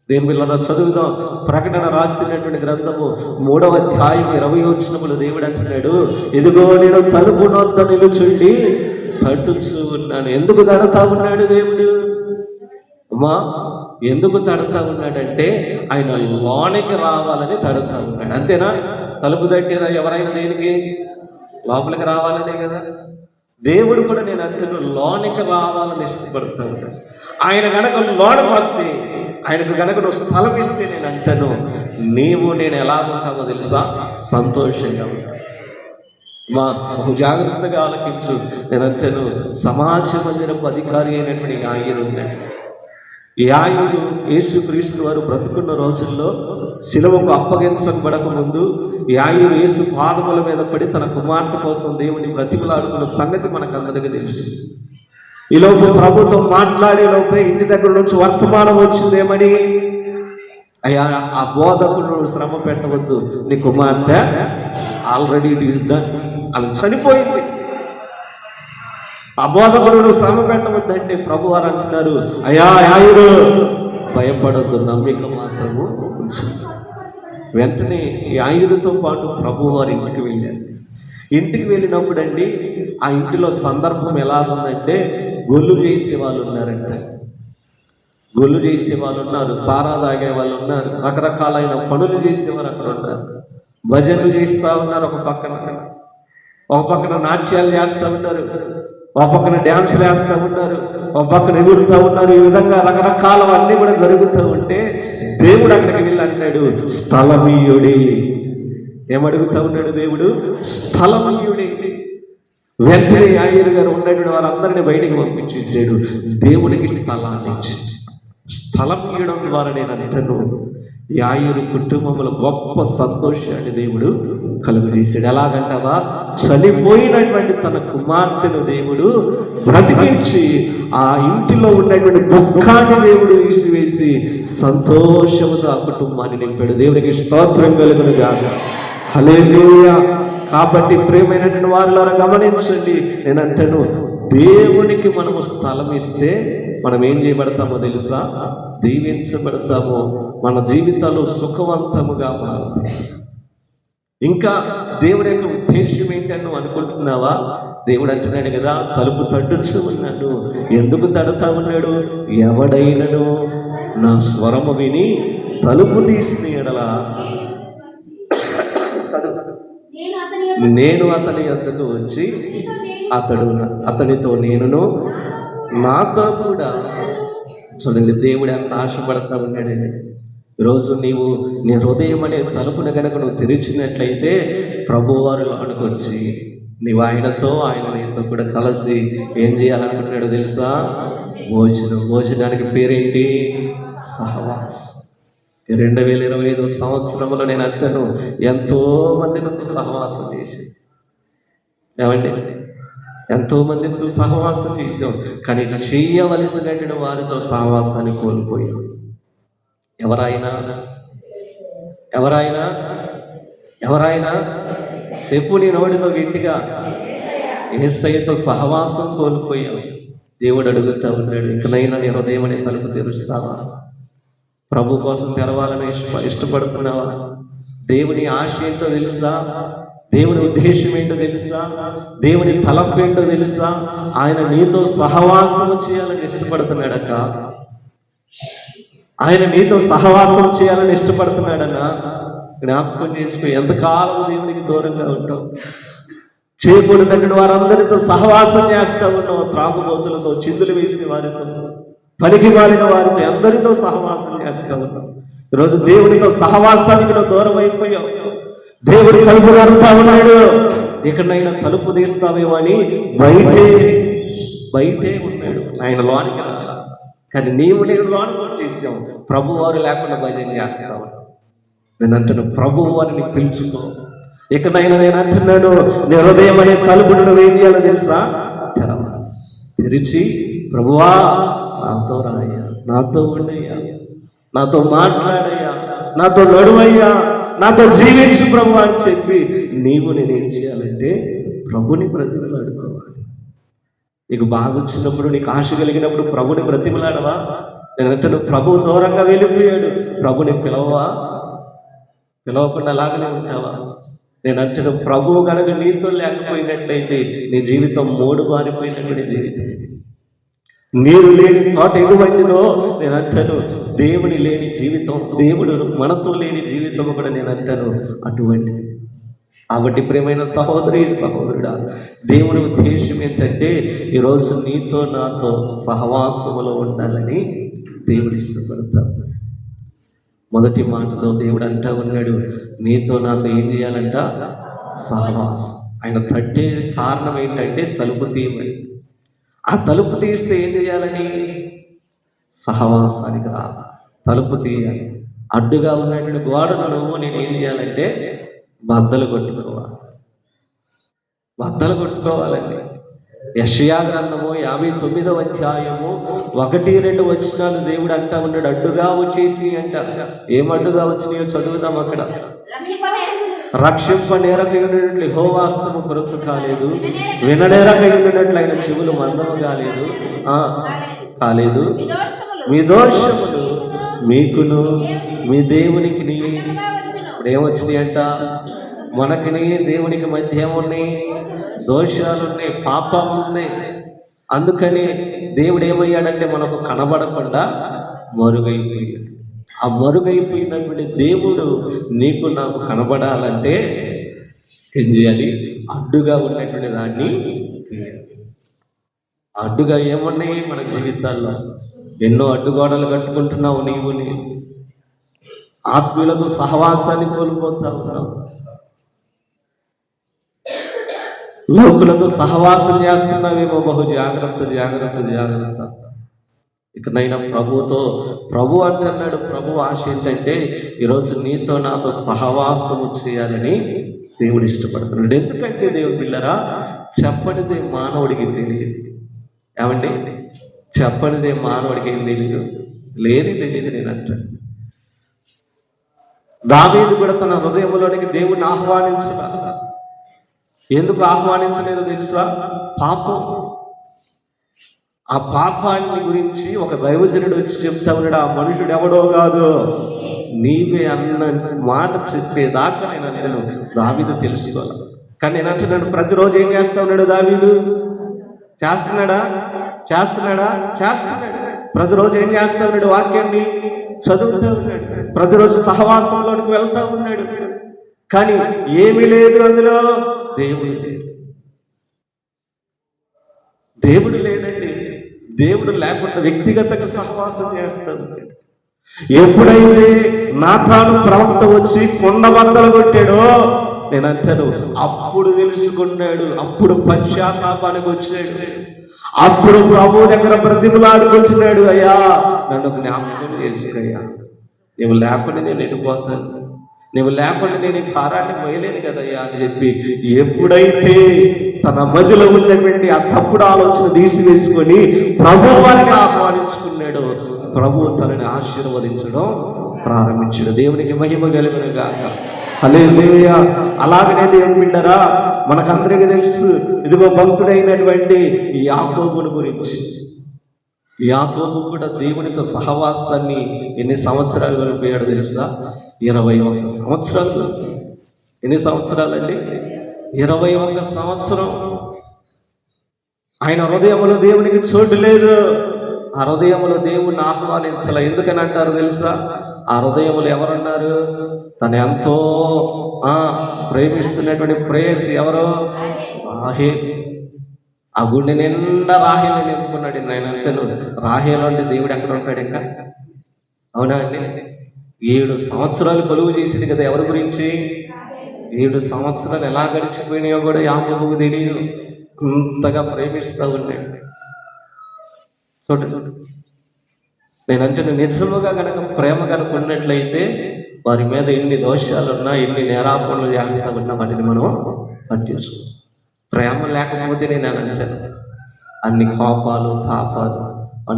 దేవుని పిల్లలు చదువుదాం. ప్రకటన రాసినటువంటి గ్రంథము 3వ అధ్యాయం 20వ వచనములో దేవుడు అంటున్నాడు, ఇదిగో నేను తలుపు నొద్ద నిలుచుండి తట్టుచూ ఉన్నాను. ఎందుకు తడతా ఉన్నాడు దేవుడు? అమ్మా, ఎందుకు తడతా ఉన్నాడంటే ఆయన లోనికి రావాలని తడుతా ఉన్నాడు. అంతేనా? తలుపు తట్టేదా ఎవరైనా దేనికి? లోపలికి రావాలనే కదా. దేవుడు కూడా నేను అంటాను లోనికి రావాలని ఇష్టపడతా ఉంటాడు. ఆయన గనక లోనికి వస్తే, ఆయనకు గనక నువ్వు స్థలం ఇస్తే, నేను అంటాను నేను ఎలా ఉంటామో తెలుసా? సంతోషంగా ఉంటాను. జాగ్రత్తగా ఆలకించు. నేను అంటాను సమాజ మందిరపు అధికారి అయినటువంటి యాయిరు ఉన్నాడు. ఈ యాయిరు యేసుక్రీస్తు వారు బ్రతుకున్న రోజుల్లో శిలువకు అప్పగించబడక ముందు యాయిరు యేసు పాదముల మీద పడి తన కుమార్తె కోసం దేవుని బ్రతిమలాడుకున్న సంగతి మనకు అందరికీ తెలుసు. ఈ లోపు ప్రభుత్వం మాట్లాడే లోపే ఇంటి దగ్గర నుంచి వర్తమానం వచ్చిందేమని, అయ్యా ఆ బోధకుడు శ్రమ పెట్టవద్దు, నీ కుమార్తె ఆల్రెడీ ఇట్ ఈస్ డన్, అది చనిపోయింది. ఆ బోధకుడు శ్రమ పెట్టవద్దంటే ప్రభు వారు అంటున్నారు, అయ్యా యాయిరు భయపడొద్దు, నమ్మిక మాత్రము ఉంచు. వెంటనే యాయిరుతో పాటు ప్రభు వారి ఇంటికి వెళ్ళారు. ఇంటికి వెళ్ళినప్పుడు అండి, ఆ ఇంటిలో సందర్భం ఎలా ఉందంటే, గొల్లు చేసే వాళ్ళు ఉన్నారంట. గొల్లు చేసే వాళ్ళు ఉన్నారు, సారా తాగే వాళ్ళు ఉన్నారు, రకరకాలైన పనులు చేసేవారు అక్కడ ఉన్నారు. భజనలు చేస్తూ ఉన్నారు, ఒక పక్కన నాట్యాలు చేస్తూ ఉన్నారు, ఒక పక్కన డ్యాన్సులు వేస్తూ ఉన్నారు, ఒక పక్కన ఎగురుతూ ఉన్నారు. ఈ విధంగా రకరకాలవన్నీ కూడా జరుగుతూ ఉంటే దేవుడు అక్కడికి వెళ్ళి అంటాడు, స్థలమీయుడి. ఏమడుగుతా ఉన్నాడు దేవుడు? స్థలమీయుడి. వెంటనే యాయిరు గారు ఉన్నటువంటి వారందరినీ బయటికి పంపించేసాడు. దేవుడికి స్థలాన్ని ఇచ్చి, స్థలం ఇవ్వడం ద్వారా నేను అంటాను యాయిరు కుటుంబంలో గొప్ప సంతోషాన్ని దేవుడు కలుగజేశాడు. ఎలాగంటావా? చనిపోయినటువంటి తన కుమార్తెను దేవుడు బ్రతికించి ఆ ఇంటిలో ఉన్నటువంటి దుఃఖాన్ని దేవుడు తీసివేసి సంతోషముతో ఆ కుటుంబాన్ని నింపాడు. దేవునికి స్తోత్రం కలుగును గాక. హల్లెలూయా. కాబట్టి ప్రియమైనటువంటి వారులారా గమనించండి, నేను అంటాను దేవునికి మనము స్థలం ఇస్తే మనం ఏం చేయబడతామో తెలుసా? దీవించబడతాము. మన జీవితాలు సుఖవంతముగా మారుతాయి. ఇంకా దేవుడి యొక్క ఉద్దేశం ఏంటని నువ్వు అనుకుంటున్నావా? దేవుడు అంటున్నాడు కదా, తలుపు తట్టుచు ఉన్నాడు. ఎందుకు తడుతా ఉన్నాడు? ఎవడైనను నా స్వరము విని తలుపు తీసిన ఎడలా నేను అతని వద్దకు వచ్చి అతనితో నేనును నాతో కూడా. చూడండి, దేవుడు ఎంత ఆశపడతా ఉన్నాడండి. ఈరోజు నీవు నీ హృదయం అనే తలుపును కనుక నువ్వు తెరిచినట్లయితే ప్రభువారు లోనికి వచ్చి నీవు ఆయనతో ఆయన నీతో కూడా కలిసి ఏం చేయాలనుకుంటున్నాడు తెలుసా? భోజనానికి పేరేంటి? సహవాసం. 2025 సంవత్సరంలో నేను అంటాను, ఎంతో మందితో సహవాసం చేసి, ఏమండి, ఎంతో మందితో సహవాసం చేసాం, కానీ చేయవలసినటువంటి వారితో సహవాసాన్ని కోల్పోయాం. ఎవరైనా చెప్పు నీ నోటితో గట్టిగా, యేసయ్యతో సహవాసం కోల్పోయాం. దేవుడు అడుగుతా ఉన్నాడు, ఇకనైనా నీ హృదయం అనే తలుపు తెరుస్తావా? ప్రభు కోసం తెరవాలని ఇష్టపడుతున్నావా? దేవుని ఆశ ఏంటో తెలుసా? దేవుని ఉద్దేశం ఏంటో తెలుసా? దేవుని తలంపు ఏంటో తెలుసా? ఆయన నీతో సహవాసం చేయాలని ఇష్టపడుతున్నాడక్క. ఆయన నీతో సహవాసం చేయాలని ఇష్టపడుతున్నాడన్నా. జ్ఞాపకం చేసుకో, ఎంతకాలం దేవునికి దూరంగా ఉంటావు? చేయకూడనటువంటి వారందరితో సహవాసం చేస్తూ ఉన్నావు. త్రాగుబోతులతో, చిందులు వేసే వారితో, పనికి మాలిన వారితో, అందరితో సహవాసం చేస్తూ ఉన్నావు. ఈరోజు దేవునితో సహవాసానికి నువ్వు దూరం అయిపోయావు. దేవుడి తలుపు కడుతా ఉన్నాడు. ఎక్కడైనా తలుపు తీస్తావేమో అని బయటే ఉన్నాడు. ఆయన లోనికి రాలా, కానీ నేను లోనికి వచ్చేసాం. ప్రభు వారు లేకుండా భజన చేస్తావు. నేను అంటున్నా, ప్రభు వారిని పిలుచుకో. ఇకనైనా నేను అంటున్నాను, నీ హృదయం అనే తలుపును నువ్వేం చేయాలో తెలుసా? తెరిచి, ప్రభువా నాతో రాయ్యా, నాతో ఉండయ్యా, నాతో మాట్లాడయ్యా, నాతో నడువయ్యా, నాతో జీవించు ప్రభు అని చెప్పి నేనేం చేయాలంటే ప్రభుని బ్రతిమలాడుకోవాలి. నీకు బాధ వచ్చినప్పుడు, నీకు ఆశ కలిగినప్పుడు ప్రభుని బ్రతిమలాడవా? నేను అంటాను, ప్రభు దూరంగా వెళ్ళిపోయాడు. ప్రభుని పిలవకుండా అలాగనే ఉంటావా? నేను అంటాను, ప్రభువు కనుక నీతో లేకపోయినట్లయితే నీ జీవితం మూడు బారిపోయినటువంటి జీవితం. నీరు లేని తోట ఎటువంటిదో నేను అంటాను, దేవుని లేని జీవితం, దేవుడు మనతో లేని జీవితం కూడా నేను అంటాను అటువంటిది. కాబట్టి ప్రియమైన సహోదరి సహోదరుడా, దేవుని ఉద్దేశం ఏంటంటే ఈరోజు నీతో నాతో సహవాసములో ఉండాలని దేవుడు ఇష్టపడతాడు. మొదటి మాటతో దేవుడు అంటా ఉన్నాడు, నీతో నాతో ఏం చేయాలంట? సహవాసం. ఆయన తట్టే కారణం ఏంటంటే తలుపు తీయమని. ఆ తలుపు తీస్తే ఏం చేయాలని? సహవాసానికి రా, తలుపు తీయాలి. అడ్డుగా ఉన్నటువంటి గోడను నేను ఏం చేయాలంటే బద్దలు కొట్టుకోవాలండి. యెషయా గ్రంథము 59వ అధ్యాయము 1-2 వచనాలు దేవుడు అంటా ఉన్నాడు, అడ్డుగా వచ్చేసి అంట. ఏం అడ్డుగా వచ్చినాయో చదువుదాం అక్కడ. రక్షింపనేరకయున్నట్లు యెహోవా హస్తము కొరచు కాలేదు, విననేరకయున్నట్లు ఆయన చెవులు మందము కాలేదు. మీ దోషములు మీకును మీ దేవునికి. ఇప్పుడు ఏమొచ్చినాయి అంట? మనకిని దేవునికి మధ్య ఏమున్నాయి? దోషాలున్నాయి, పాపం ఉంది. అందుకని దేవుడు ఏమయ్యాడంటే మనకు కనబడకుండా మరుగైపోయాడు. ఆ మరుగైపోయినటువంటి దేవుడు నీకు నాకు కనబడాలంటే ఏం చేయాలి? అడ్డుగా ఉన్నటువంటి దాన్ని తీయాలి. అడ్డుగా ఏమున్నాయి మన జీవితాల్లో? ఎన్నో అడ్డుగోడలు కట్టుకుంటున్నావు. నీవు ఆత్మీయులతో సహవాసాన్ని కోల్పోతా ఉన్నావు. లోకులతో సహవాసం చేస్తున్నావేమో. బహు జాగ్రత్త. ఇకనైనా ప్రభు అంటున్నాడు. ప్రభు ఆశ ఏంటంటే ఈరోజు నీతో నాతో సహవాసము చేయాలని దేవుడు ఇష్టపడుతున్నాడు. ఎందుకంటే దేవుడు పిల్లరా, చెప్పనిదే మానవుడికి తెలియదు. ఏమండి? చెప్పనిదే మానవుడికి ఏం తెలియదు? తెలియదు. నేను అంటాను, దావీదు కూడా తన హృదయంలోనికి దేవుణ్ణి ఆహ్వానించలా. ఎందుకు ఆహ్వానించలేదో తెలుసా? పాపం. ఆ పాపాన్ని గురించి ఒక దైవజనుడు వచ్చి చెప్తా ఉన్నాడు, ఆ మనుషుడు ఎవడో కాదు నీవే అన్న మాట చెప్పేదాకా నేను దావీదు తెలుసుకోవాలి. కానీ నేను అంటున్నాడు, ప్రతిరోజు ఏం చేస్తా ఉన్నాడు దావీదు? చేస్తున్నాడు. ప్రతిరోజు ఏం చేస్తా ఉన్నాడు? వాక్యాన్ని చదువుతూ ఉన్నాడు. ప్రతిరోజు సహవాసంలోకి వెళ్తా ఉన్నాడు. కానీ ఏమీ లేదు అందులో. దేవుడు లేడండి. దేవుడు లేకుండా వ్యక్తిగతంగా సహవాసం చేస్తాడు. ఎప్పుడైతే నాతాను ప్రవక్త వచ్చి కొండ బద్దలు కొట్టాడో నేను అంటాను, అప్పుడు తెలుసుకున్నాడు, అప్పుడు పశ్చాత్తాపానికి వచ్చాడు, అప్పుడు ప్రభు దగ్గర బ్రతిమలాడుకొచ్చినాడు, అయ్యా నన్ను జ్ఞాపకం చేసుకయ్యా, నువ్వు లేకుండా నేను వెళ్ళిపోతాను, నువ్వు లేకుండా నేను ఈ భారాన్ని మోయలేను కదయ్యా అని చెప్పి ఎప్పుడైతే తన మధ్యలో ఉన్నటువంటి ఆ తప్పుడు ఆలోచన తీసివేసుకొని ప్రభు వారిని ఆహ్వానించుకున్నాడో ప్రభు తనని ఆశీర్వదించడం ప్రారంభించాడు. దేవునికి మహిమ కలుగును గాక. హల్లెలూయా. అలాగనే దేవుని బిడ్డరా, మనకందరికీ తెలుసు, ఇదిగో భక్తుడైనటువంటి యాకోబుని గురించి. యాకోబు కూడా దేవునితో సహవాసాన్ని ఎన్ని సంవత్సరాలు గడిపాడు తెలుసా? 21 సంవత్సరాలు. ఎన్ని సంవత్సరాలండి? 21 సంవత్సరం. ఆయన హృదయంలో దేవునికి చోటు లేదు. ఆ హృదయంలో దేవుణ్ణి ఆహ్వానించాల. ఎందుకని అంటారు తెలుసా? ఆ హృదయంలో ఎవరున్నారు? తను ఎంతో ప్రేమిస్తున్నటువంటి ప్రేయసి ఎవరు? రాహేలు. ఆ గుండె నిండా రాహేలు నింపుకున్నాడు. నేను అంటాను, రాహేలు అంటే దేవుడు ఎక్కడ ఉంటాడు ఇంకా? అవునా అండి? 7 సంవత్సరాలు కొలువు చేసింది కదా ఎవరి గురించి? 7 సంవత్సరాలు ఎలా గడిచిపోయినాయో కూడా యాకోబుకు తెలియదు. అంతగా ప్రేమిస్తూ ఉన్నాడు. చూడండి, నేనంటే నిజముగా కనుక ప్రేమ కనుక ఉన్నట్లయితే వారి మీద ఎన్ని దోషాలున్నా, ఎన్ని నేరాపణలు చేస్తా ఉన్నా వాటిని మనం పట్టించుకోం. ప్రేమ లేకపోతే నేను అంటాను, అన్ని కోపాలు తాపాలు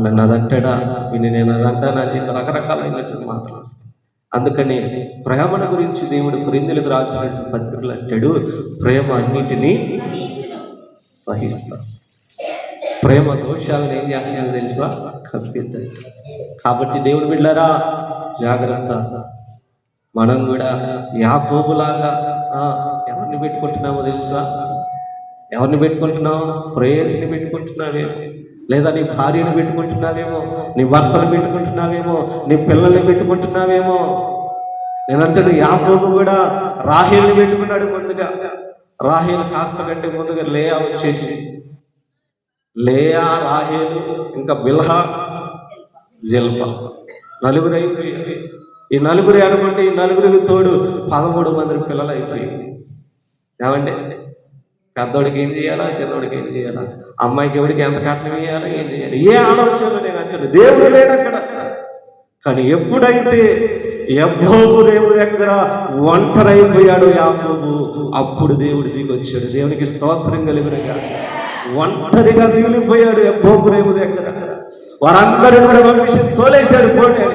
నన్ను అదంటాడా, విని నేను అదంటాను అని చెప్పి రకరకాలైనటువంటి మాటలు వస్తాయి. అందుకని ప్రేమను గురించి దేవుడు కొరింథీయులకు రాసినటువంటి పత్రికలు అంటాడు, ప్రేమ అన్నిటినీ సహిస్తా. ప్రేమ దోషాలను ఏం చేస్తుందో తెలుసా? కప్పిద్దాయి. కాబట్టి దేవుడు బిడ్డలారా జాగ్రత్త. మనం కూడా యాకోబులాగా ఎవరిని పెట్టుకుంటున్నామో తెలుసా? ఎవరిని పెట్టుకుంటున్నావు? ప్రేయసిని పెట్టుకుంటున్నావేమో, లేదా నీ భార్యను పెట్టుకుంటున్నావేమో, నీ భర్తను పెట్టుకుంటున్నావేమో, నీ పిల్లల్ని పెట్టుకుంటున్నావేమో. నేనంటే యాకోబు కూడా రాహేలుని పెట్టుకున్నాడు. ముందుగా రాహేలు కాస్త కంటే ముందుగా లేయా వచ్చేసి, లేయా, రాహేలు, ఇంకా బిల్హా, జిల్పా, నలుగురు అయిపోయాయి. ఈ నలుగురు అనుకుంటే ఈ నలుగురికి తోడు 13 మంది పిల్లలు అయిపోయాయి. ఏమంటే పెద్దోడికి ఏం చేయాలా, చిన్నోడికి ఏం చేయాలా, అమ్మాయికి ఎవడికి ఎంత కట్నం వేయాలా, ఏం చేయాలి, ఏ ఆలోచన నేను అంటాను. దేవుడు లేడు అక్కడ. కానీ ఎప్పుడైతే యెహోవా దేవుడి దగ్గర ఒంటరైపోయాడు యాకోబు, అప్పుడు దేవుడు దిగొచ్చాడు. దేవునికి స్తోత్రం కలుగునుగా. ఒంటరిగా మిగిలిపోయాడు యెహోవా దేవుడి దగ్గర. వారందరూ కూడా పంపించి తోలేశాడు పోటీ.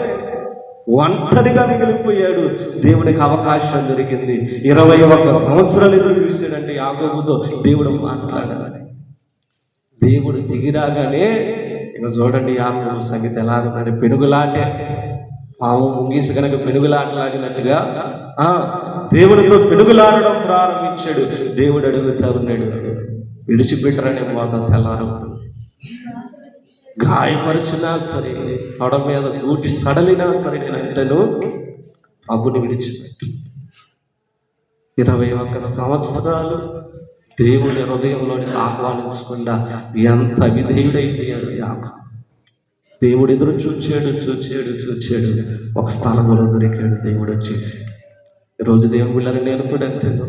ఒంటరిగా మిగిలిపోయాడు. దేవునికి అవకాశం దొరికింది. 21 సంవత్సరాలు ఎదురు చూశాడంటే యాకోబుతో దేవుడు మాట్లాడాలని. దేవుడు దిగిరాగానే ఇక చూడండి యాకోబు సంగతి ఎలాగుందని, పెనుగులాటే. పాము ముంగీసి కనుక పెనుగులాటలాడినట్టుగా దేవునితో పెనుగులాడడం ప్రారంభించాడు. దేవుడు అడుగుతా ఉన్నాడు, విడిచిపెట్టరనే మాట తెల్లారవుతుంది. గాయపరిచినా సరే, తొడ మీద గూటి సడలినా సరే, నేను అంటాను ప్రభుని విడిచిపెట్టు. 21 సంవత్సరాలు దేవుని హృదయంలోని ఆహ్వానించకుండా ఎంత విధేయుడైపోయాడు యాకోబు. దేవుడు ఎదురు చూచాడు. ఒక స్థానంలో దొరికాడు. దేవుడు వచ్చేసి ఈరోజు దేవుని పిల్లలు నేను కూడా అంటాను,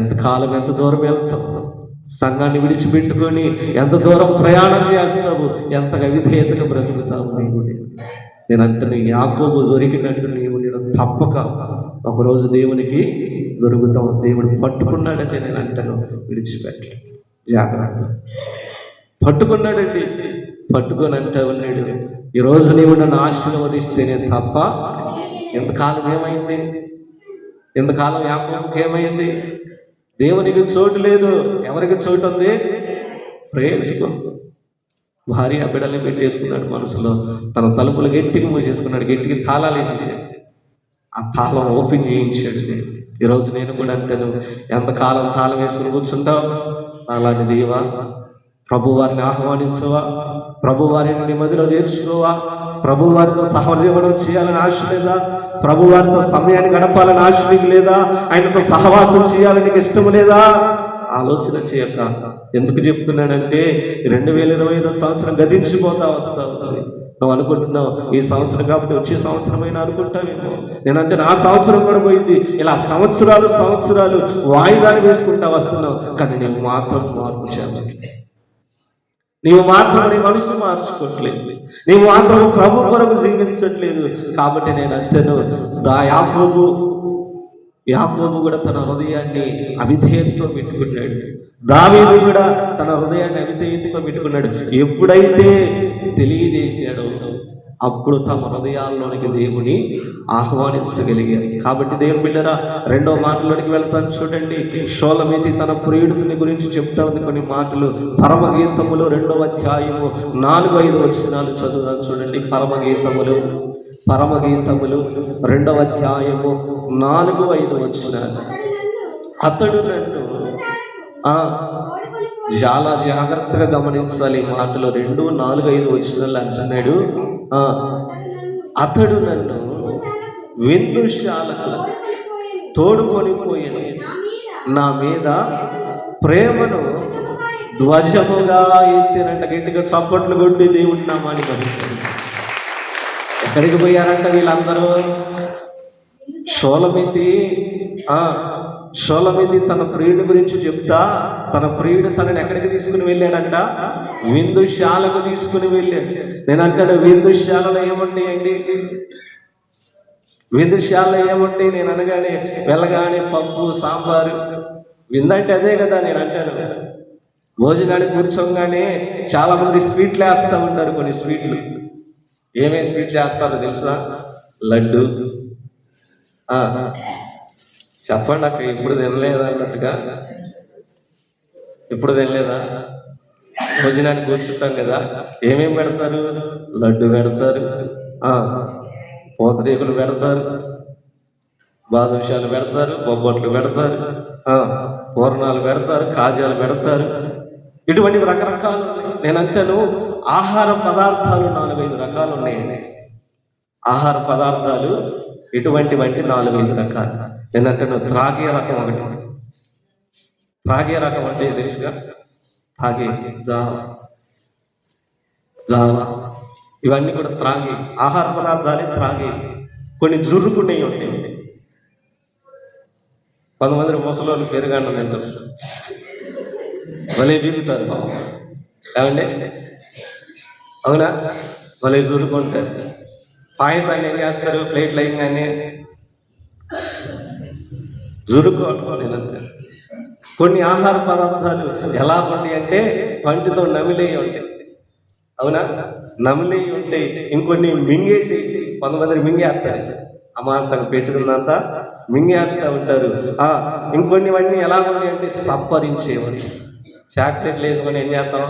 ఎంతకాలం ఎంత దూరం వెళ్తావు? సంఘాన్ని విడిచిపెట్టుకొని ఎంత దూరం ప్రయాణం చేస్తావు? ఎంతగా విధేయతగా బ్రతుకుతావు? దేవుడు నేను అంటాను, యాకోబు దొరికినట్టు నేను తప్పక ఒకరోజు దేవునికి దొరుకుతావు. దేవుడు పట్టుకున్నాడంటే నేను అంటాను విడిచిపెట్ట, జాగ్రత్త. పట్టుకున్నాడండి. పట్టుకొని అంటా ఉన్నాడు, ఈరోజు నీవు నన్ను ఆశీర్వదిస్తేనే తప్ప. ఎంతకాలం ఏమైంది? ఎంతకాలం యాకోబుకి ఏమైంది? దేవునికి చోటు లేదు. ఎవరికి చోటు ఉంది? ప్రేయసికు. భార్య బిడ్డల్ని పెట్టేసుకున్నాడు మనసులో. తన తలుపులు గట్టిగా మూసేసుకున్నాడు. గట్టికి తాళాలు వేసేసాడు. ఆ తాళం ఓపెన్ చేయించాడు. ఈరోజు నేను కూడా అంటాను, ఎంతకాలం తాళం వేసుకుని కూర్చుంటావు? అలాంటి దేవా, ప్రభు వారిని ఆహ్వానించవా? ప్రభు వారిని నీ మదిలో చేర్చుకోవా? ప్రభు వారితో సహజీవనం చేయాలని ఆశ లేదా? ప్రభు వారితో సమయాన్ని గడపాలని ఆశ నీకు లేదా? ఆయనతో సహవాసం చేయాలని నీకు ఇష్టం లేదా? ఆలోచన చేయక. ఎందుకు చెప్తున్నానంటే 2025 సంవత్సరం గతించిపోతా వస్తా ఉంది. నువ్వు అనుకుంటున్నావు ఈ సంవత్సరం కాబట్టి వచ్చే సంవత్సరమైనా అనుకుంటావేమో. నేనంటే నా సంవత్సరం కూడా పోయింది. ఇలా సంవత్సరాలు వాయిదాలు వేసుకుంటా వస్తున్నావు, కానీ నువ్వు మాత్రం మార్పు చెందలేదు. నీవు మాత్రం నీ మనసు మార్చుకోవట్లేదు. నీవు మాత్రం ప్రభు కొరకు జీవించట్లేదు. కాబట్టి నేను అంటాను, యాకోబు కూడా తన హృదయాన్ని అవిధేయతతో పెట్టుకున్నాడు. దావీదు కూడా తన హృదయాన్ని అవిధేయతతో పెట్టుకున్నాడు. ఎప్పుడైతే తెలియజేశాడో అప్పుడు తమ హృదయాల్లోనికి దేవుని ఆహ్వానించగలిగారు. కాబట్టి దేవుని బిడ్డరా, రెండో మాటలోనికి వెళ్తాను చూడండి. షోలమీతి తన ప్రియుడిని గురించి చెప్తా ఉంది కొన్ని మాటలు. పరమగీతములు 2వ అధ్యాయము 4-5 వచనాలు చదువుతాను చూడండి. పరమగీతములు 2వ అధ్యాయము 4-5 వచనాలు. అతడు నన్ను చాలా జాగ్రత్తగా గమనించాలి ఈ మాటలు. 2, 4, 5 వచనాలు అంటున్నాడు. అతడు నన్ను విందుశాలకు తోడుకొని పోయాను, నా మీద ప్రేమను ధ్వజముగా ఎత్తినంట. గట్టిగా చప్పట్లు కొట్టి దేవుడి నామాన్ని గమనించారు. ఎక్కడికి పోయారంట వీళ్ళందరూ? షోలమీతి తన ప్రియుడి గురించి చెప్తా, తన ప్రియుడు తనని ఎక్కడికి తీసుకుని వెళ్ళాడంట? విందుశాలకు తీసుకుని వెళ్ళాడు. నేను అంటాడు, విందుశాలలో ఏముంటాయండి? విందుశాలలో ఏముంటాయి? నేను అనగానే వెళ్ళగానే పప్పు సాంబారు. విందంటే అదే కదా. నేను అంటాను, భోజనానికి కూర్చోగానే చాలా మంది స్వీట్లు వేస్తూ ఉంటారు. కొన్ని స్వీట్లు ఏమేమి స్వీట్ చేస్తారో తెలుసా? లడ్డు. చెప్పండి అక్క, ఇప్పుడు తినలేదా అన్నట్టుగా? ఇప్పుడు తినలేదా? భోజనానికి కూర్చుంటాం కదా, ఏమేమి పెడతారు? లడ్డు పెడతారు, పూతరేకులు పెడతారు, బాదుషాలు పెడతారు, బొబ్బట్లు పెడతారు, పూర్ణాలు పెడతారు, కాజాలు పెడతారు. ఇటువంటి రకరకాలు. నేను అంటాను, ఆహార పదార్థాలు 4-5 రకాలు ఉన్నాయండి. ఆహార పదార్థాలు ఇటువంటివంటి 4-5 రకాలు. నేను అంటాను, త్రాగే రకం ఒకటి. త్రాగే రకం అంటే తెలుసుగా, తాగే జావా ఇవన్నీ కూడా త్రాగే ఆహార పదార్థాలే. త్రాగే కొన్ని జుర్రుకునేవి ఉంటాయి. కొంతమంది ముసలోళ్ళు పెరుగన్నం తింటారు, భలే బీగుతారు ఏమండి? అవునా? భలే జురుకుంటారు. పాయసాన్ని ఏం చేస్తారు? ప్లేట్లు అయ్యంగానే జురుకు అనుకోలేనంత. కొన్ని ఆహార పదార్థాలు ఎలా ఉంటాయి అంటే పంటితో నమిలేయి ఉంటాయి. అవునా? నమిలేయి ఉంటాయి. ఇంకొన్ని మింగేసి, కొంతమంది మింగేస్తారు. అమాంతంగా పెట్టుకున్నంత మింగేస్తూ ఉంటారు. ఇంకొన్నివన్నీ ఎలా ఉన్నాయి అంటే సప్పరించేవారు. చాక్లెట్లు వేసుకొని ఏం చేస్తాం?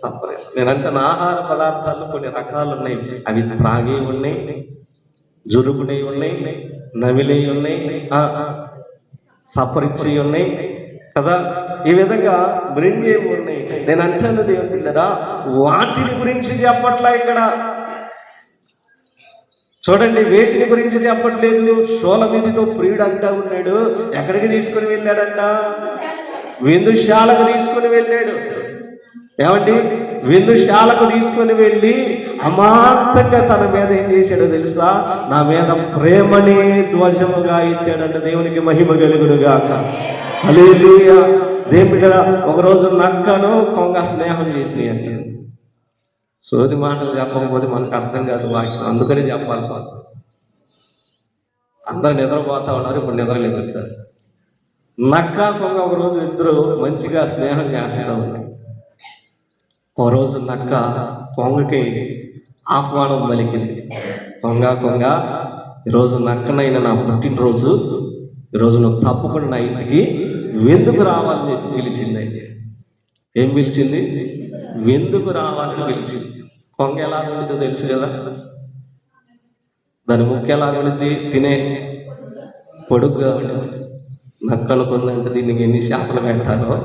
సప్పరి. నేనంటే ఆహార పదార్థాల్లో కొన్ని రకాలు ఉన్నాయి. అవి త్రాగి ఉన్నాయి, జురుకునేవి ఉన్నాయి, నమిలేవి ఉన్నాయి, సప్పరిచ్చి ఉన్నాయి కదా. ఈ విధంగా మృంగేవి ఉన్నాయి. నేను అంటాను దేవుని పిల్లరా, వాటిని గురించి చెప్పట్లా ఇక్కడ. చూడండి, వేటిని గురించి చెప్పట్లేదు. షోలమీతితో ప్రియుడు అంటా ఉన్నాడు. ఎక్కడికి తీసుకుని వెళ్ళాడంట? విందుశాలకు తీసుకుని వెళ్ళాడు. ఏమండి? విందుశాలకు తీసుకుని వెళ్ళి అమాంతంగా తన మీద ఏం చేశాడో తెలుసా? నా మీద ప్రేమనే ధ్వజముగా ఎత్తాడంట. దేవునికి మహిమ కలుగునుగాక. హల్లెలూయా. దేవుని బిడ్డలారా, ఒకరోజు నక్కను కొంగ స్నేహం చేసినాయి అంటే, సోది మాటలు చెప్పకపోతే మనకు అర్థం కాదు వాక్యం, అందుకని చెప్పాల్సి వస్తుంది. అందరూ నిద్రపోతా ఉన్నారు, ఇప్పుడు నిద్రలేపుతారు. నక్క కొంగ ఒకరోజు ఇద్దరు మంచిగా స్నేహం చేస్తూ ఉన్నాయి. ఒకరోజు నక్క కొంగకి ఆహ్వానం పలికింది. కొంగ, ఈరోజు నక్కనైనా నా పుట్టినరోజు, ఈరోజు నువ్వు తప్పకుండా నా ఇంటికి వెందుకు రావాలని చెప్పి పిలిచింది. ఏం పిలిచింది? వెందుకు రావాలని పిలిచింది. కొంగ ఎలా ఉండిద్దో తెలుసు కదా. దాని ముక్క ఎలా ఉండిద్ది? తినే పొడుగ్గా ఉండేది. నక్క అనుకుందంటే దీనికి ఎన్ని చేపలు పెట్టాలో,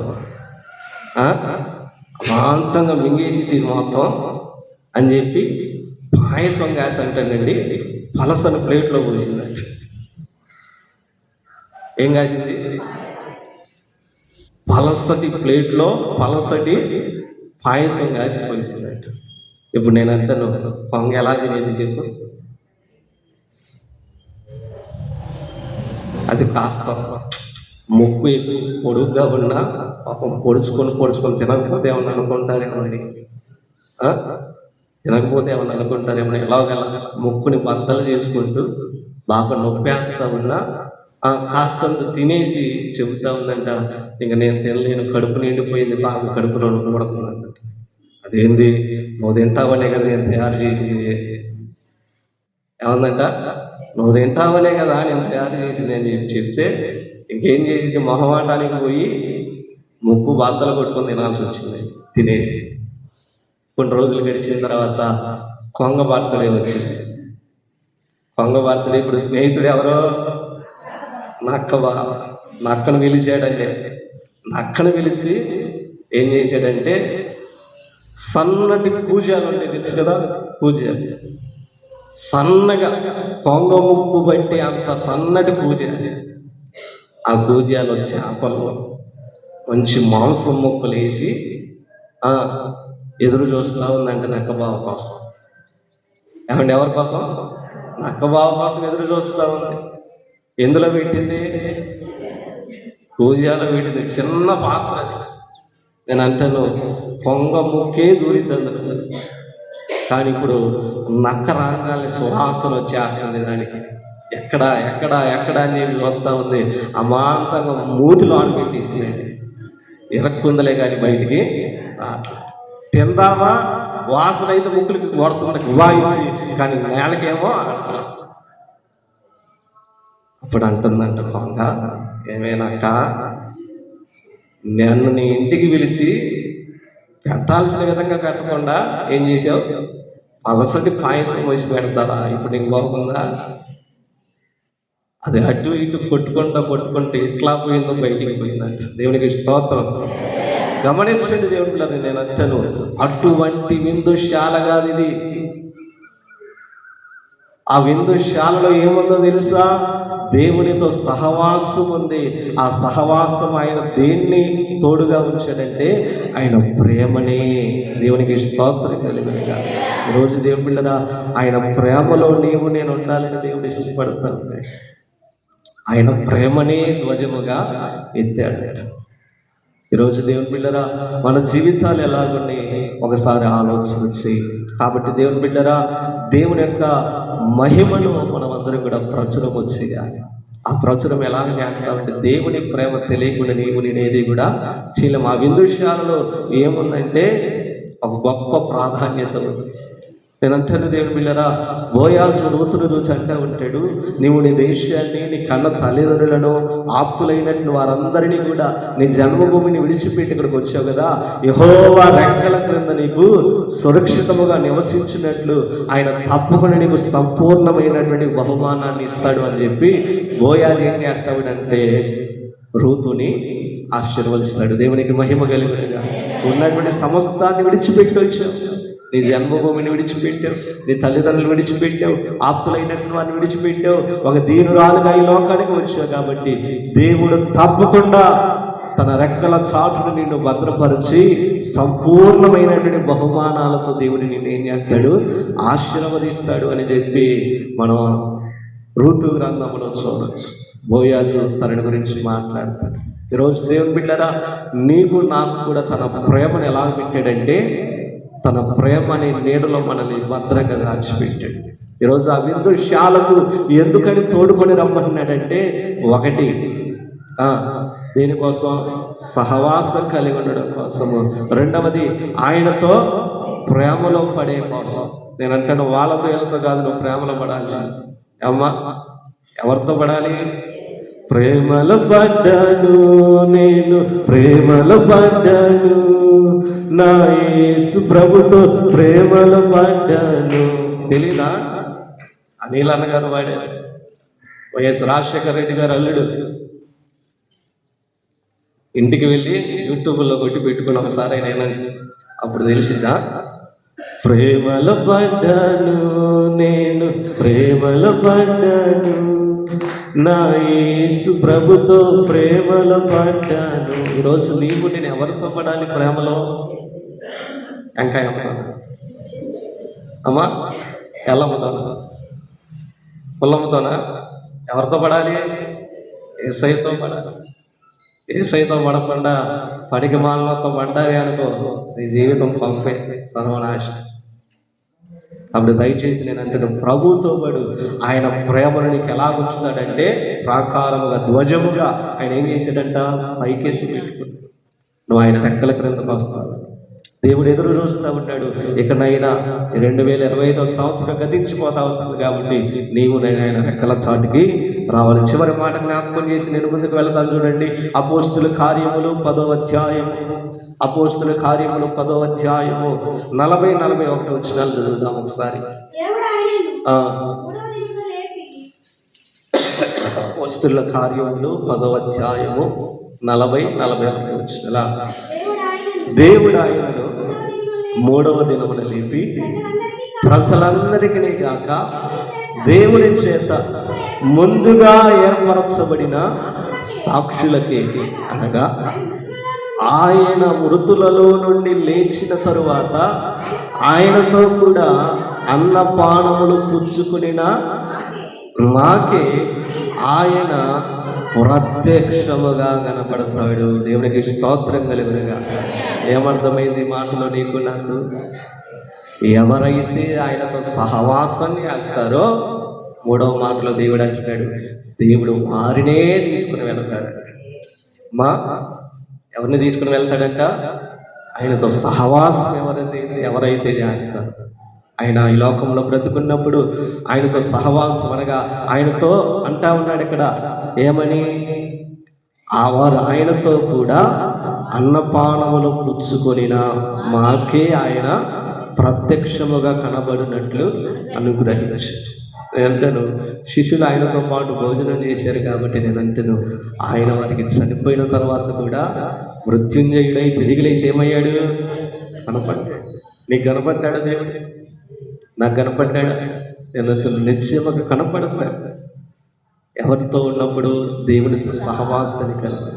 అమాంతంగా మింగేసి దీని మొత్తం అని చెప్పి పాయసం గ్యాస్ అంటానండి, పలసని ప్లేట్లో పోసిందండి. ఏం కాసింది? పలసటి ప్లేట్లో పలసటి పాయసం కాసి పోసిందంట. ఇప్పుడు నేను అంటాను, కొంగ ఎలా తినేది చెప్పు? అది కాస్త ముక్కు పొడుగ్గా ఉన్నా పాపం పొడుచుకొని తినకపోతే ఏమన్నా అనుకుంటారేమో అని, తినకపోతే ఏమన్నా అనుకుంటారేమో. ఎలాగలా ముక్కుని బద్దలు చేసుకుంటూ బాగా నొప్పేస్తా ఉన్నా కాస్తంత తినేసి చెబుతా ఉందంట, ఇంక నేను తినలేను, కడుపు నిండిపోయింది, బాగా కడుపులో నొప్పడుతుందంట. అదేంది, నువ్వు తింటావనే కదా నేను తయారు చేసింది. ఏమందంట, నువ్వు తింటావనే కదా నేను తయారు చేసింది అని చెప్తే ఇంకేం చేసింది, మొహమాటానికి పోయి ముక్కు బాధలు కొట్టుకొని తినాల్సి వచ్చింది తినేసి. కొన్ని రోజులు గడిచిన తర్వాత కొంగ బర్త్డే వచ్చింది. కొంగ బర్త్డే ఇప్పుడు స్నేహితుడు ఎవరో నక్కను పిలిచాడంటే, నక్కను పిలిచి ఏం చేశాడంటే, సన్నటి కూజాలు అంటే తెలుసు కదా, కూజాలు సన్నగా కొంగ ముక్కు బట్టి అంత సన్నటి కూజాలు, ఆ కూజాలు చేపలు మంచి మాంసం ముక్కలు వేసి ఎదురు చూస్తూ ఉందంటే నక్కబావ కోసం. ఏమంటే ఎవరి కోసం? నక్కబావ కోసం ఎదురు చూస్తూ ఉంది. ఎందులో పెట్టింది? కూజాలో పెట్టింది. చిన్న పాత్ర. నేను అంటాను, కొంగ ముక్కే దూరింది అందులో. కానీ ఇప్పుడు నక్క రాగానే సువాసన వచ్చేస్తుంది దానికి. ఎక్కడ అని చెప్పి వస్తూ ఉంది. అమాంతంగా మూతిలో ఆడబెట్టేసిందండి. ఇరక్కుందలే కానీ బయటికి తిందామా, వాసన అయితే ముక్కులకి కొడుతుంది గువాయించి, కానీ నేలకేమో. అప్పుడు అంటుందంట కొంగ, ఏమేనాక నన్ను నీ ఇంటికి పిలిచి పెట్టాల్సిన విధంగా పెట్టకుండా ఏం చేసావు, అలసటి పాయసం వేసి పెడతారా? ఇప్పుడు నీకు బాగుందా? అది అటు ఇటు కొట్టుకుంటే ఎట్లా పోయిందో బయటికి పోయిందంట. దేవునికి స్తోత్రం. గమనించండి దేవుళ్ళని, నేను అంటాను, అటువంటి విందుశాల కాదు ఇది. ఆ విందుశాలలో ఏముందో తెలుసా? దేవునితో సహవాసం ఉంది. ఆ సహవాసం ఆయన దేన్ని తోడుగా ఉంచాడంటే ఆయన ప్రేమనే. దేవునికి స్తోత్రం కలిగినగా. ఈరోజు దేవుని బిడ్డరా, ఆయన ప్రేమలో నీవు నేను ఉండాలని దేవుడు ఇష్టపడతాను. ఆయన ప్రేమనే ధ్వజముగా ఎత్తాడట. ఈరోజు దేవుని బిడ్డరా, మన జీవితాలు ఎలాగున్నాయి ఒకసారి ఆలోచన చేయి. కాబట్టి దేవుని బిడ్డరా, దేవుని యొక్క మహిమను మనం అందరం కూడా ప్రచురం చేయాలి. ఆ ప్రచురం ఎలా చేస్తామంటే, దేవుని ప్రేమ తెలియకుండా నేనేది కూడా చేయలేము. ఆ విందుశాలలో ఏముందంటే ఒక గొప్ప ప్రాధాన్యత ఉంది. నేను అంటాను దేవుని బిడ్డరా, బోయాజు రూతును చూసి అంటూ ఉంటాడు, నీవు నీ దేశాన్ని, నీ కన్న తల్లిదండ్రులను, ఆప్తులైనట్టు వారందరినీ కూడా నీ జన్మభూమిని విడిచిపెట్టి ఇక్కడికి వచ్చావు కదా, యెహోవా రెక్కల క్రింద నీకు సురక్షితముగా నివసించినట్లు ఆయన తప్పకుండా నీకు సంపూర్ణమైనటువంటి బహుమానాన్ని ఇస్తాడు అని చెప్పి బోయాజు ఏం చేస్తాడంటే రూతుని ఆశీర్వదిస్తాడు. దేవునికి మహిమ కలిగినగా. ఉన్నటువంటి సమస్తాన్ని విడిచిపెట్టి వచ్చావు, నీ జన్మభూమిని విడిచిపెట్టావు, నీ తల్లిదండ్రులు విడిచిపెట్టావు, ఆప్తులైనట్టు వారిని విడిచిపెట్టావు, ఒక దీనురాలుగా ఈ లోకానికి వచ్చావు. కాబట్టి దేవుడు తప్పకుండా తన రెక్కల చాటును నిన్ను భద్రపరిచి సంపూర్ణమైనటువంటి బహుమానాలతో దేవుడు నిన్ను ఏం చేస్తాడు, ఆశీర్వదిస్తాడు అని చెప్పి మనం రూతు గ్రంథంలో చూడవచ్చు. బోయాజు తనని గురించి మాట్లాడతాడు. ఈరోజు దేవుని బిడ్డరా, నీకు నాకు కూడా తన ప్రేమను ఎలా పెట్టాడంటే, తన ప్రేమ అనే నీడలో మనల్ని భద్రంగా దాచిపెట్టాడు. ఈరోజు ఆ విందుశాలకు ఎందుకని తోడుకొని రమ్మన్నాడంటే, ఒకటి దేనికోసం? సహవాసం కలిగి ఉండడం కోసము. రెండవది ఆయనతో ప్రేమలో పడే కోసం. నేను అంటాను, వాళ్ళతో వీళ్ళతో కాదు నువ్వు ప్రేమలో పడాల్సింది. అమ్మా, ఎవరితో పడాలి? ప్రేమలో పడ్డాను నేను, ప్రేమలో పడ్డాను, నా యేసు ప్రభుతో ప్రేమలో పడ్డాను. తెలీదా? అనిల్ అన్నగారు వాడే, వైఎస్ రాజశేఖర రెడ్డి గారు అల్లుడు. ఇంటికి వెళ్ళి యూట్యూబ్లో కొట్టి పెట్టుకుని ఒకసారి అయినా అప్పుడు తెలిసిందా, ప్రేమలో పడ్డాను నేను, ప్రేమలో పడ్డాను, నా యేసు ప్రభుతో ప్రేమలో పడ్డాను. ఈరోజు నీకు నేను ఎవరితో పడాలి ప్రేమలో? వెంకాయ అమ్మా ఎల్లమ్మతోనా పుల్లమ్మతోనా? ఎవరితో పడాలి? ఏసైతో పడాలి. ఏసైతో పడకుండా పడికి మాలతో పడ్డాలి అనుకో, నీ జీవితం పంపే, సర్వనాశం. అప్పుడు దయచేసి నేను అంటాను, ప్రభుతో పడు. ఆయన ప్రేమను నీకు ఎలా ఉంచుతాడంటే ప్రాకారముగా, ధ్వజముగా ఆయన ఏం చేశాడంట? పైకెత్తి పెట్టుకుని నువ్వు ఆయన రెక్కల క్రిందకు వస్తావు. దేవుడు ఎదురు చూస్తూ ఉంటాడు. ఇకనైనా 2025 సంవత్సరం గతించిపోతా వస్తుంది కాబట్టి నీవు నేను ఆయన రెక్కల చాటుకి రావాలి. చివరి మాట జ్ఞాపకం చేసి నేను ముందుకు వెళ్తాను. చూడండి, అపోస్తుల కార్యములు 10వ అధ్యాయము. అపోస్తుల కార్యములు 10వ అధ్యాయము 40-41 వచనాలు చదువుదాం ఒకసారి. అపోస్తుల కార్యములు 10వ అధ్యాయము 40-41 వచనాలు. దేవుడు ఆయనను 3వ దినమున లేపి ప్రజలందరికీ గాక దేవుని చేత ముందుగా ఏర్పరచబడిన సాక్షులకే, అనగా ఆయన మృతులలో నుండి లేచిన తరువాత ఆయనతో కూడా అన్నపానములు పుచ్చుకునిన మాకే ఆయన ప్రత్యక్షముగా కనపడతాడు. దేవునికి స్తోత్రం కలుగునుగా. ఏమర్థమైంది మాటలో నీకు నాకు? ఎవరైతే ఆయనతో సహవాసం చేస్తారో 3వ మాటలో దేవుడు అంటున్నాడు, దేవుడు వారినే తీసుకుని వెళ్తాడు. ఎవరిని తీసుకుని వెళ్తాడంట? ఆయనతో సహవాసం ఎవరైతే చేస్తారు. ఆయన ఈ లోకంలో బ్రతుకున్నప్పుడు ఆయనతో సహవాసం, అనగా ఆయనతో అంటా ఉన్నాడు ఇక్కడ ఏమని? వారు ఆయనతో కూడా అన్నపానములు పుచ్చుకొనిన మాకే ఆయన ప్రత్యక్షముగా కనబడినట్లు అనుగ్రహించు. నేనంటాను, శిష్యులు ఆయనతో పాటు భోజనం చేశారు కాబట్టి నేనంటాను, ఆయన వారికి చనిపోయిన తర్వాత కూడా మృత్యుంజయుడై తిరిగి లేచి ఏమయ్యాడు? కనపడ్డాడు. నీకు కనపడ్డాడు దేవుడు? నాకు కనపడ్డాడు. నేనంటాను, నిశ్చయముగా కనపడతాడు. ఎవరితో ఉన్నప్పుడు? దేవునితో సహవాసాన్ని కలిగి.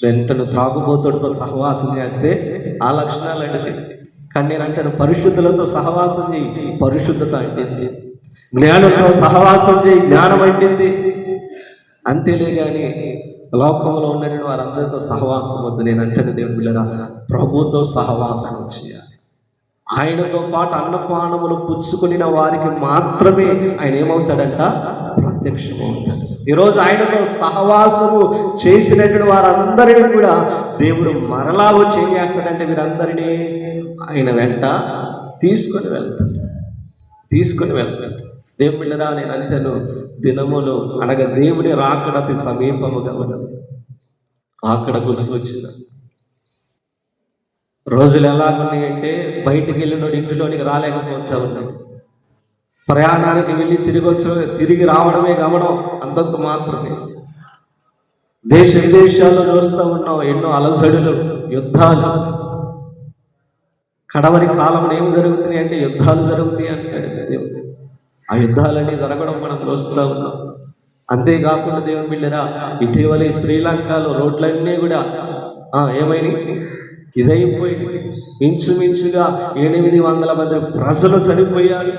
వెంటనే త్రాగుబోతుడితో సహవాసం చేస్తే ఆ లక్షణాలు అంటింది. కానీ నేను అంటాను, పరిశుద్ధులతో సహవాసం చేయి, పరిశుద్ధత అంటింది. జ్ఞానంతో సహవాసం చేయి, జ్ఞానం అంటింది. అంతేలే కానీ లోకంలో ఉన్న వారందరితో సహవాసం వద్దు. నేను అంటాను, దేవుని బిడ్డలారా, ప్రభుతో సహవాసం చేయాలి. ఆయనతో పాటు అన్నపానములు పుచ్చుకుని వారికి మాత్రమే ఆయన ఏమవుతాడంట? ప్రత్యక్షమవుతాడు. ఈరోజు ఆయనతో సహవాసము చేసినటువంటి వారందరినీ కూడా దేవుడు మరలా వచ్చి ఏం చేస్తాడంటే వీరందరినీ ఆయన వెంట తీసుకొని వెళ్తాడు. దేవుని బిడ్డలారా, నేను అంటాను, దినములు అనగా దేవుని రాకడ అతి సమీపముగా ఉన్నది. రాకడ గుర్తు వచ్చింది. రోజులు ఎలా ఉన్నాయంటే బయటికి వెళ్ళినోడు ఇంటిలోనికి రాలేకపోతా ఉన్నాడు. ప్రయాణానికి వెళ్ళి తిరిగి రావడమే గమనం, అంతంత మాత్రమే. దేశ విదేశాల్లో చూస్తూ ఉన్నాం ఎన్నో అలసడులు, యుద్ధాలు. కడవరి కాలంలో ఏం జరుగుతున్నాయి అంటే యుద్ధాలు జరుగుతాయి అంటాడు దేవుడు. ఆ యుద్ధాలన్నీ జరగడం మనం చూస్తూ ఉన్నాం. అంతేకాకుండా దేవుని బిడ్డరా, ఇటీవల శ్రీలంకలో రోడ్లన్నీ కూడా ఏమైనాయి? ఇదైపోయి ఇంచుమించుగా 800 మంది ప్రజలు చనిపోయారు.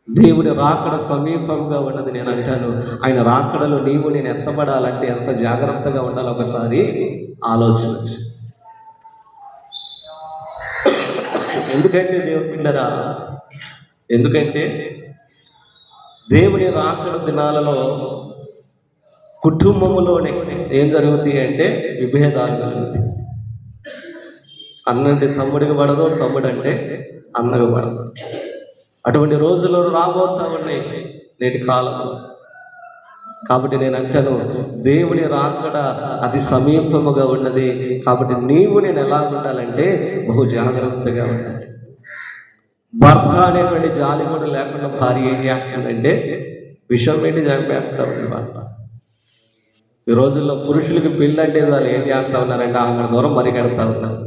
దేవుడి రాకడ సమీపంగా ఉన్నది. నేను అంటాను, ఆయన రాకడలో నీవు నేను ఎత్తబడాలంటే ఎంత జాగ్రత్తగా ఉండాలో ఒకసారి ఆలోచించు. ఎందుకంటే దేవుని బిడ్డరా, ఎందుకంటే దేవుని రాకడ దినాలలో కుటుంబములోనే ఏం జరుగుతుంది అంటే విభేదాలు జరుగుతాయి. అన్నంటే తమ్ముడికి పడదు, తమ్ముడు అంటే అన్నకు పడదు. అటువంటి రోజులు రాబోతా ఉన్నాయి నేటి కాలంలో. కాబట్టి నేను అంటాను, దేవుని రాకడ అతి సమీపముగా ఉన్నది. కాబట్టి నీవు నేను ఎలా ఉండాలంటే బహు జాగ్రత్తగా ఉండాలి. భర్త అనేటువంటి జాలి కూడా లేకుండా భార్య ఏం చేస్తుందంటే విషం పెట్టి చంపేస్తా ఉంది భర్త. ఈ రోజుల్లో పురుషులకి పెళ్ళి అంటే వాళ్ళు ఏం చేస్తా ఉన్నారంటే ఆమె దూరం మరిగెడతా ఉన్నారు.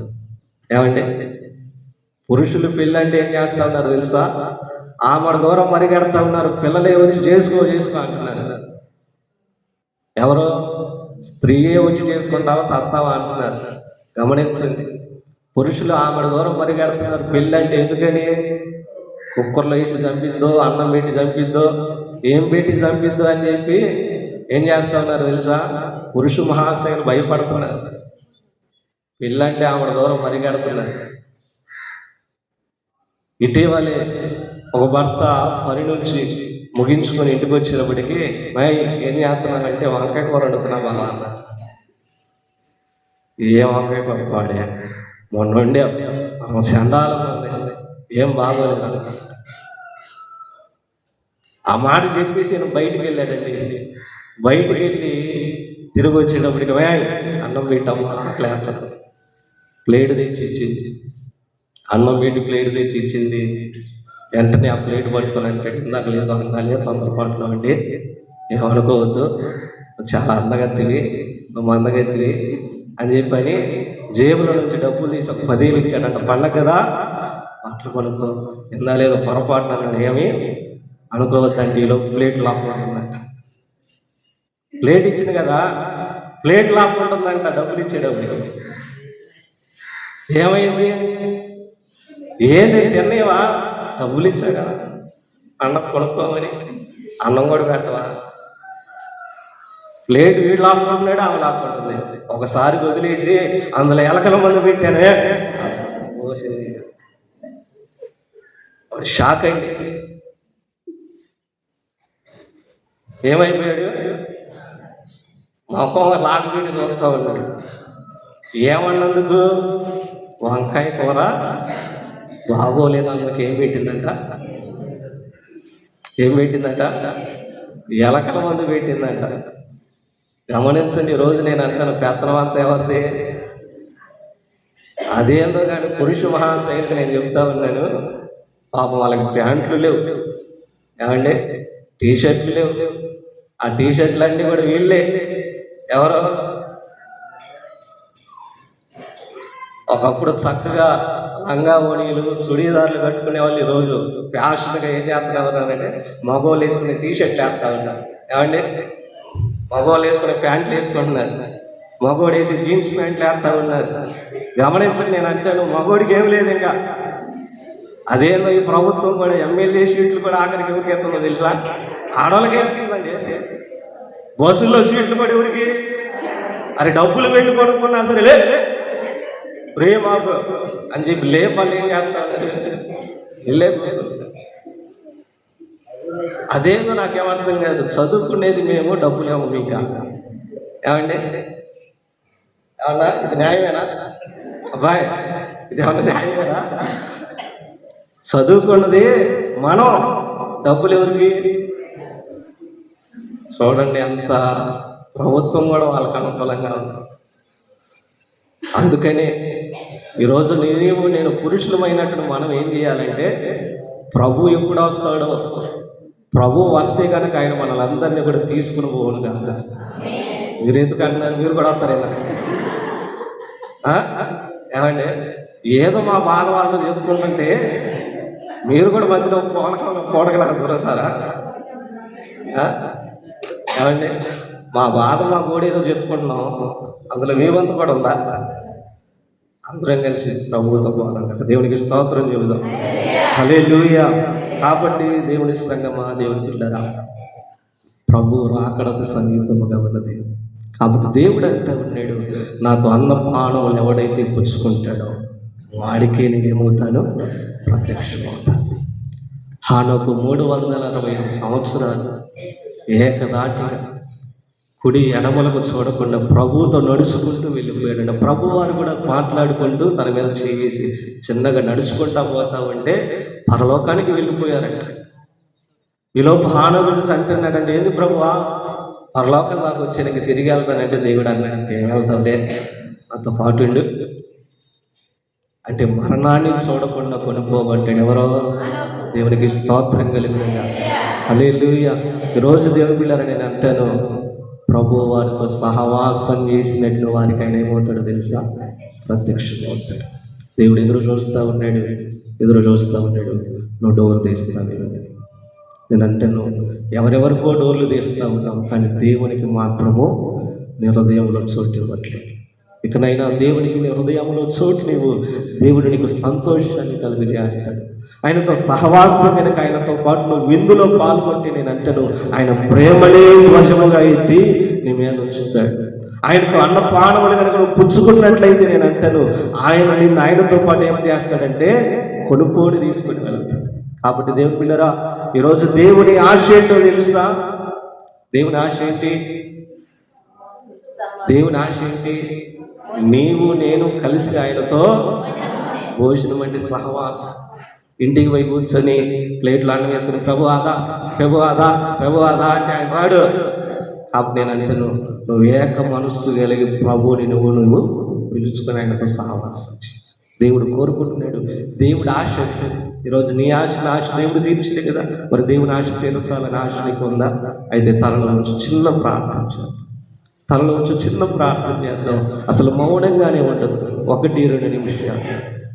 ఏమంటే పురుషులు పెళ్ళి అంటే ఏం చేస్తా ఉన్నారు తెలుసా? ఆమె దూరం మరిగెడతా ఉన్నారు. పిల్లలే వచ్చి చేసుకో అంటున్నారు. ఎవరో స్త్రీయే వచ్చి చేసుకుంటావా సత్తావా అంటున్నారు. గమనించండి, పురుషులు ఆమె దూరం పరిగెడుతున్నారు. పెళ్ళి అంటే ఎందుకని? కుక్కర్లో వేసి చంపిద్దో, అన్నం పెట్టి చంపిద్దో, ఏం పెట్టి చంపిద్దో అని చెప్పి ఏం చేస్తా ఉన్నారు తెలుసా? పురుషు మహాశయులు భయపడుతున్నారు. పెళ్ళంటే ఆమె దూరం పరిగెడుతున్నారు. ఇటీవలే ఒక భర్త పని నుంచి ముగించుకొని ఇంటికి వచ్చేటప్పటికి, ఏం చేస్తున్నానంటే వంకాయ కూర వండుతున్నా బాబా అన్న. ఏ వంకాయ కూర పాడే మొన్న వండే చండాలం ఉంది, ఏం బాగోలేదు. ఆ మాట చెప్పేసి నేను బయటికి వెళ్ళాడండి. బయటికి వెళ్ళి తిరిగి వచ్చేటప్పటికి అన్నం పెట్టమ్మా ప్లేట్ తెచ్చి ఇచ్చింది. అన్నం పెట్టి ప్లేట్ తెచ్చి ఇచ్చింది. వెంటనే ఆ ప్లేట్ పట్టుకొని అంటాడు, ఇందాక లేదు అన్నాలే తొందరపాటులో అండి, ఏమనుకోవద్దు, చాలా అందగత్తివి, నువ్వు అందగత్తివి అని చెప్పని జేబులో నుంచి డబ్బులు తీసి ఒక 10,000 ఇచ్చాడంట. పండగ కదా అట్లు కొనుక్కో, ఇందా లేదో పొరపాటున అన్నాడు. ఏమి అనుకోవద్దండి, ఈలో ప్లేట్ లాక్కుంటుందంట. ప్లేట్ ఇచ్చింది కదా, ప్లేట్ లాక్కుంటుందంట డబ్బులు ఇచ్చేటప్పుడు. ఏమైంది? ఏంది తిన్నవా? డబ్బులు ఇచ్చా కదా, అన్నం కొనుక్కోమని అన్నం కూడా పెట్టవా? ప్లేట్ వీడు లాక్కుంటున్నాడు, ఆమె లాక్కుంటుంది. ఒకసారి వదిలేసి అందులో ఎలకల మందు పెట్టానే పోసింది. షాక్ అయింది. ఏమైపోయాడు? మొఖం లాక్ పెట్టి చూస్తా ఉన్నాడు. ఏమన్నందుకు? వంకాయ కూర బాగోలేదు అందుకు. ఏం పెట్టిందంట? ఎలకల మందు పెట్టిందంట. గమనించండి, ఈరోజు నేను అంటాను, పెత్తనం అంతా ఎవరిది? అదేందో కానీ పురుష మహాశైలికి నేను చెప్తా ఉన్నాను. పాపం వాళ్ళకి ప్యాంట్లు లేవు, ఏమండి టీషర్ట్లు లేవు. ఆ టీషర్ట్లు అన్నీ కూడా వీళ్ళే. ఎవరో ఒకప్పుడు చక్కగా లంగా ఓణీలు చుడీదార్లు కట్టుకునే వాళ్ళు ఈరోజు ఫ్యాషన్గా ఏం చేస్తున్నారు అంటే మగవాళ్ళు వేసుకునే టీషర్ట్లు వేస్తా ఉంటారు. ఏమండి మగవాళ్ళు వేసుకునే ప్యాంట్లు వేసుకుంటున్నారు, మగవాడు వేసి జీన్స్ ప్యాంట్లు వేస్తా ఉన్నారు. గమనించండి, నేను అంటాను మగవాడికి ఏం లేదు. ఇంకా అదేందో ఈ ప్రభుత్వం కూడా ఎమ్మెల్యే సీట్లు కూడా ఆఖరికి ఎవరికి ఎత్తుందో తెలుసా? ఆడవాళ్ళకి ఎత్తుందండి. బస్సుల్లో సీట్లు కూడా ఎవరికి? అరే డబ్బులు పెట్టి కొనుక్కున్నా సరే లే ప్రేమ అని చెప్పి లేపాలి. ఏం చేస్తారు? వెళ్ళే బస్సులు. అదేమో నాకేమర్థం కాదు. చదువుకునేది మేము, డబ్బులేమో మీకు. ఏమండి ఏమన్నా ఇది న్యాయమేనా? అబ్బాయి ఇది ఏమన్నా న్యాయమేనా? చదువుకున్నది మనం, డబ్బులు ఎవరికి? చూడండి, అంత ప్రభుత్వం కూడా వాళ్ళకి అనుకూలంగా ఉంది. అందుకనే ఈరోజు నేను పురుషులమైనట్టు మనం ఏం చేయాలంటే, ప్రభు ఎప్పుడు వస్తాడో, ప్రభు వస్తే కనుక ఆయన మనల్ని కూడా తీసుకుని పోవును కనుక. మీరు ఎందుకు అంటున్నారు? మీరు కూడా వస్తారేనా? ఏమండి ఏదో మా బాధ వాళ్ళతో చెప్పుకుంటుంటే మీరు కూడా మధ్యలో పోడగలాగా దొరుకుతారా? ఏమండి మా బాధ మా కూడా ఏదో చెప్పుకుంటున్నాం, అందులో మీ వంతు కూడా ఉందా? అందరం కలిసి ప్రభువుతో పోవాలన్నట్టు దేవునికి స్తోత్రం చెబుదాం. హల్లెలూయా. కాబట్టి దేవుని సంగమా, దేవుని పిల్లరా, ప్రభు రాకడత సమీపముగా ఉన్నది. కాబట్టి దేవుడు అంటే ఉన్నాడు, నాతో అన్నపానములు ఎవడైతే పుచ్చుకుంటాడో వాడికే నేనేమవుతాను? ప్రత్యక్షమవుతాను. హానోకు 365 సంవత్సరాలు ఏకదాటిగా కుడి ఎడమలకు చూడకుండా ప్రభువుతో నడుచుకుంటూ వెళ్ళిపోయాడు. ప్రభు వారు కూడా మాట్లాడుకుంటూ తన మీద చేసి చిన్నగా నడుచుకుంటా పోతా ఉంటే పరలోకానికి వెళ్ళిపోయారంట. ఈలోపు హానోకు గురించి అంటున్నాడంటే, ఏది ప్రభువా పరలోకం దాకా వచ్చానికి తిరిగి వెళ్తానంటే దేవుడు అన్నాడు, ఏం వెళ్తావులే నాతో పాటు ఉండు అంటే మరణాన్ని చూడకుండా కొనుక్కోబట్టాడు. ఎవరో? దేవునికి స్తోత్రం కలిగినగా. హల్లెలూయా. ఈరోజు దేవుని పిల్లలని నేను అంటాను, ప్రభు వారితో సహవాసం చేసినట్లు వారికి ఆయన ఏమవుతాడో తెలుసా? ప్రత్యక్షమవుతాడు. దేవుడు ఎదురు చూస్తూ ఉన్నాడు. నువ్వు డోర్ తీస్తున్నావు. నేను అంటాను, ఎవరెవరికో డోర్లు తీస్తూ ఉన్నాం, కానీ దేవునికి మాత్రము నీ హృదయంలో చోటు ఇవ్వట్లేదు. ఇకనైనా దేవునికి నీ హృదయంలో చోటు నీవు, దేవుడు నీకు సంతోషాన్ని కలిగజేస్తాడు. ఆయనతో సహవాసం కనుక, ఆయనతో పాటు నువ్వు విందులో పాల్గొంటే నేను అంటాను, ఆయన ప్రేమలే వశముగా ఎత్తి నీ మీద ఉంచుతాడు. ఆయనతో అన్నపానములు కనుక నువ్వు పుచ్చుకున్నట్లయితే నేను అంటాను, ఆయన నిన్ను ఆయనతో పాటు ఏం చేస్తాడంటే కొనుక్కోని తీసుకొని వెళ్తాడు. కాబట్టి దేవుని పిల్లరా, ఈరోజు దేవుని ఆశ ఏంటో తెలుసా? దేవుని ఆశ ఏంటి? దేవుని ఆశ ఏంటి? నీవు నేను కలిసి ఆయనతో భోజనం అంటే సహవాసం. ఇంటికి పోయి కూర్చొని ప్లేట్లు అన్నం వేసుకుని ప్రభు ఆదా, ప్రభు ఆదా, ప్రభు ఆదా అంటే ఆయన రాడు. కాబట్టి నేను అంటాను, నువ్వు ఏక మనస్సు కలిగి ప్రభువుని నువ్వు పిలుచుకొని ఆయనతో సహవాసం. దేవుడు కోరుకుంటున్నాడు. దేవుడు ఆశ. ఈరోజు నీ ఆశ నా ఆశ దేవుడు తీర్చలే కదా, మరి దేవుని ఆశ తీర్చాలని ఆశ నీకు ఉందా? అయితే తనలో నుంచి చిన్న ప్రార్థన చేద్దాం. తనలో నుంచి చిన్న ప్రార్థన చేద్దాం. అసలు మౌనంగానే ఉండదు. 1-2 నిమిషాలు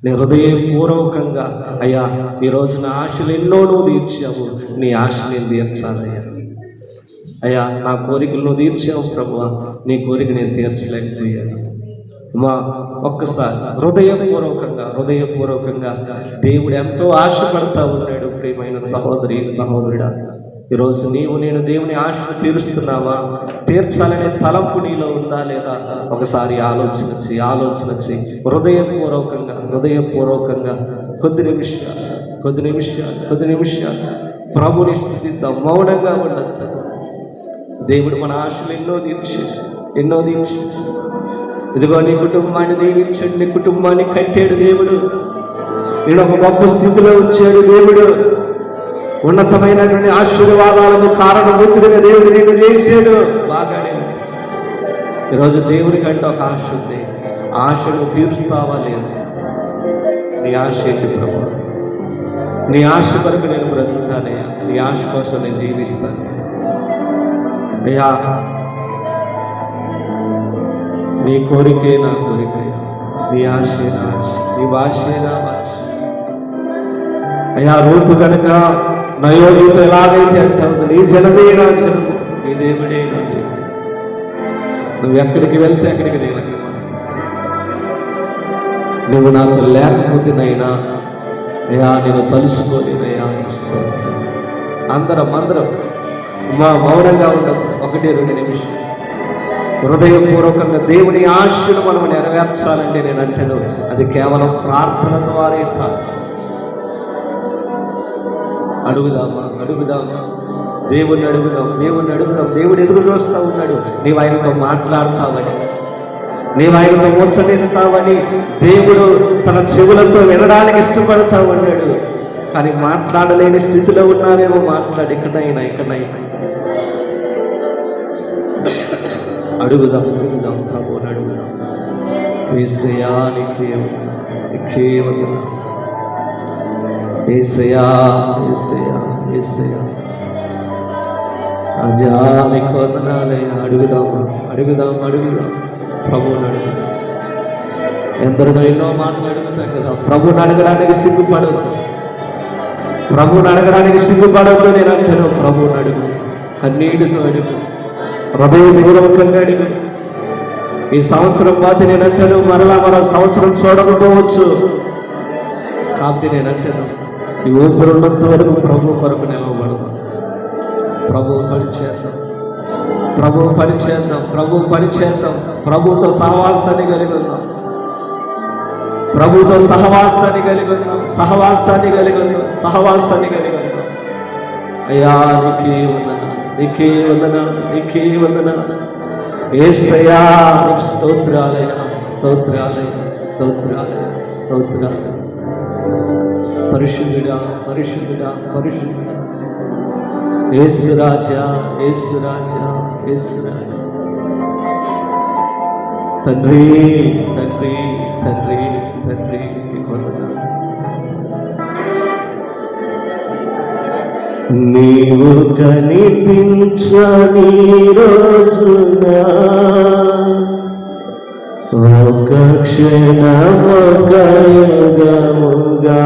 నీ హృదయపూర్వకంగా, అయ్యా ఈరోజు నా ఆశలు ఎన్నో నువ్వు తీర్చావు, నీ ఆశ నేను తీర్చాలయ్యా. అయ్యా నా కోరికలు నువ్వు తీర్చావు ప్రభువా, నీ కోరిక నేను తీర్చలేకపోయాను. మా ఒక్కసారి హృదయపూర్వకంగా దేవుడు ఎంతో ఆశపడతా ఉన్నాడు. ప్రియమైన సహోదరి సహోదరుడా, ఈరోజు నీవు నేను దేవుని ఆశను తీరుస్తున్నావా? తీర్చాలనే తలంపు నీలో ఉందా లేదా? ఒకసారి ఆలోచన చేయి. హృదయపూర్వకంగా కొద్ది నిమిషాలు ప్రభుని స్తుతిద్దాం. మౌనంగా ఉండదు. దేవుడు మన ఆశలు ఎన్నో తీర్చి ఇదిగో నీ కుటుంబాన్ని దీవించండి. నీ కుటుంబాన్ని కట్టాడు దేవుడు. నేను ఒక గొప్ప స్థితిలో ఉంచాడు దేవుడు. ఉన్నతమైనటువంటి ఆశీర్వాదాలకు కారణభూతుడిగా దేవుడు నేను చేశాడు. బాగానే ఈరోజు దేవుని కంటే ఒక ఆశ ఉంది. ఆశను తీరుస్తావా లేదు? నీ ఆశ ఏంటి ప్రభు? నీ ఆశ వరకు నేను బ్రతుకుతానయ్యా. నీ ఆశ కోసం నేను జీవిస్తాను అయ్యా. నీ కోరికే నా కోరిక, నీ ఆశే నా ఆశ, నీ భాషే నా భాష అయ్యా. రూపు కనుక నయోగితో ఎలాగైతే అంటావు, నీ జనమే నా జనము, నీ దేవుడే నా దేవుడు. నువ్వు ఎక్కడికి వెళ్తే అక్కడికి నేను వస్తాను. నువ్వు నాకు లేకపోతేనైనా అయ్యా నేను తలుసుకోలేనయ్యా. అందరం మౌనంగా ఉండవు. 1-2 నిమిషాలు హృదయపూర్వకంగా దేవుని ఆశను మనం నెరవేర్చాలంటే నేను అంటాను, అది కేవలం ప్రార్థన ద్వారా సాధ్యం. అడుగుదామా? దేవుణ్ణి అడుగుదాం. దేవుడు ఎదురు చూస్తూ ఉన్నాడు. నీవు ఆయనతో మాట్లాడతావని, నీవు ఆయనతో ముచ్చటిస్తావని దేవుడు తన చెవులతో వినడానికి ఇష్టపడతా ఉన్నాడు. కానీ మాట్లాడలేని స్థితిలో ఉన్నావేమో. మాట్లాడి ఎక్కడైనా అడుగుదాం ప్రభువుని అడుగుదాం. యేసయ్యా నీకే వందనాలు. యేసయ్యా రాజా నీకు వందనాలయ్యా. అడుగుదాం ప్రభువుని అడుగుదాం. ఎందరినో ఎన్నో మాటలు అడుగుతాం కదా. ప్రభువుని అడగడానికి సిగ్గుపడవద్దు. నేను అంటాను, ప్రభువుని అడుగు, కన్నీటితో అడుగు, హృదయపూర్వకంగా అడుగు. ఈ సంవత్సరం బాధి నేను అంటాను, మరో సంవత్సరం చూడకపోవచ్చు. కాబట్టి నేను అంటాను, ఈ ఊపిరున్నంత వరకు ప్రభు కొరకు నిలవబడదాం. ప్రభువు పనిచేద్దాం. ప్రభువుతో సహవాసాన్ని కలిగి ఉందాం. సహవాసాన్ని కలిగి ఉందాం. అయ్యా నీకే వందనాలు. యేసయ్యా నీకు స్తోత్రాలయ్యా. పరిశుద్ధుడా యేసురాజా తండ్రి నీకు వందనాలు. నీవు కనిపించని రోజున ఒక క్షణమొక యుగముగా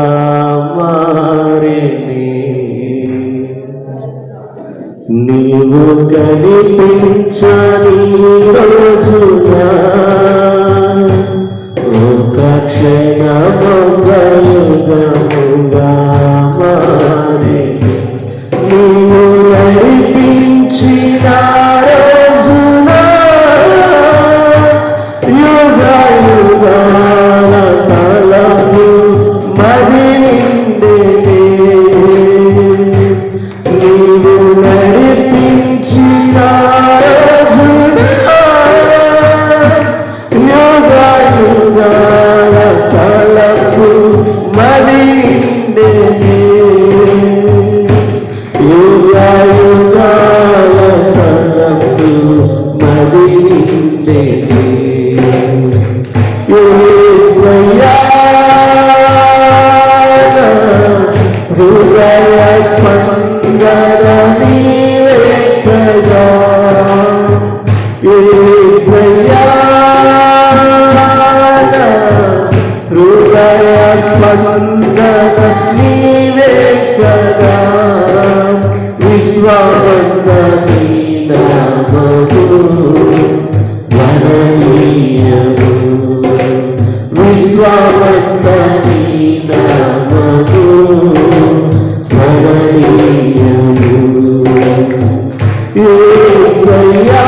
మారిని. నీవు కనిపించని రోజున క్షణముగా మారే నీవు నడిపించిన రోజున యుగ యుగాల తలపు మది నిండే నీవు నడిపించిన రోజున యుగ యుగాల తలపు మది నిండే యుగ యుగాల తలపు మది నిండే యేసయ్యా హృదయ స్పందన నీవే కదా యేసయ్యా హృదయ స్పందన నీవే కదా విశ్వవంత నీ నామము వరణీయము విశ్వవంత నీ నామము వరణీయము యేసయ్యా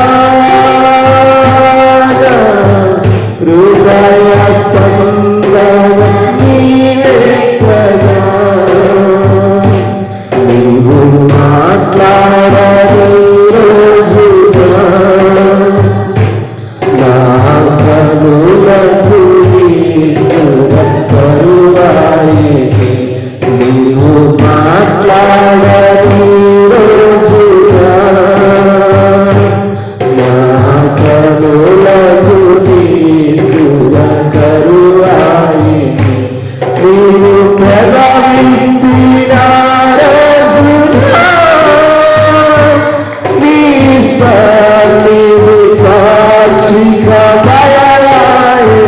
హృదయ స్పందన నీవే కదా నీవు మాట్లాడని రోజున నా కనులకు కరువాయే నీవు మాట్లాడని రోజున నా కనులకు కరువాయే నీవు పెదవిప్పిన రోజున నీ సన్నిధి కాచిక బయలాయే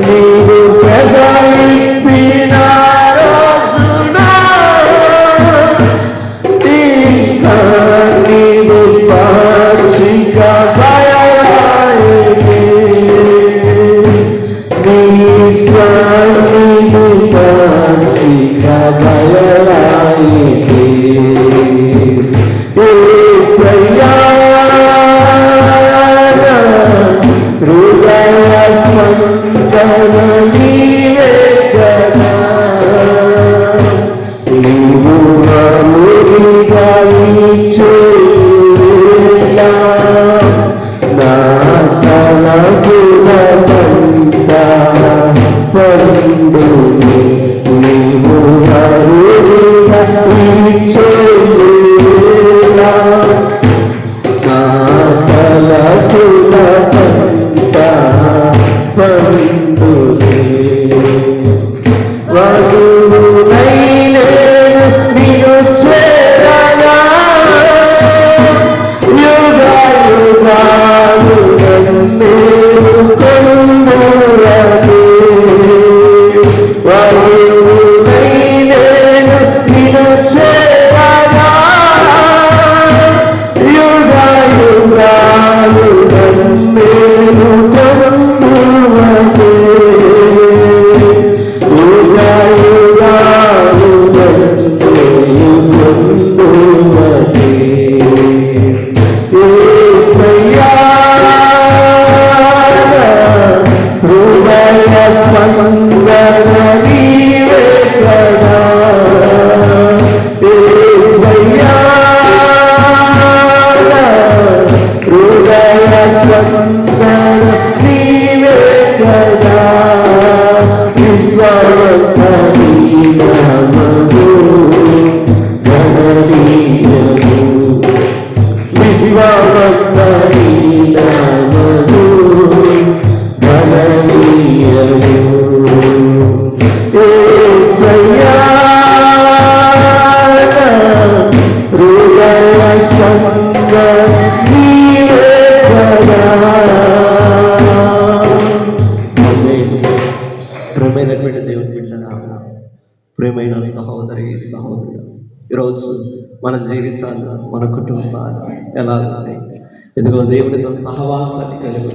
నీవు పెదవిప్పిన రోజున నీ సన్నిధి కాచిక బయలాయే నీ సన్నిధి కాచిక బయలాయే యేసయ్యా హృదయ స్పందన నీవే కదా నీవు మామూలుగా ఇచ్చేలా నా తలపుల పంట పండు నీవు మామూలుగా ఇచ్చేలా నా తలపుల పంట పండు వధువునైనే నిన్ను చేరగా యుగ యుగాలు నన్ను కొనుగోలే వధువునైనే నిన్ను చేరగా యుగ యుగాలు నన్ను కొనుగోలే యుగ యుగాలు నన్ను కొనుగోలే యేసయ్యా హృదయ స్పందన నీవే కదా యేసయ్యా హృదయ స్పందన నీవే కదా విశ్వవంత నీ నామము గణనీయము విశ్వవంత నీ నామము గణనీయము యేసయ్యా హృదయ స్పందన నీవే కదా ప్రియమైనటువంటి దేవుని బిడ్డలారా, ప్రియమైన సహోదరి సహోదరుడు, ఈరోజు మన జీవితాలు మన కుటుంబాలు ఎలా ఉన్నాయి? ఇదిగో దేవునితో సహవాసాన్ని కలిగి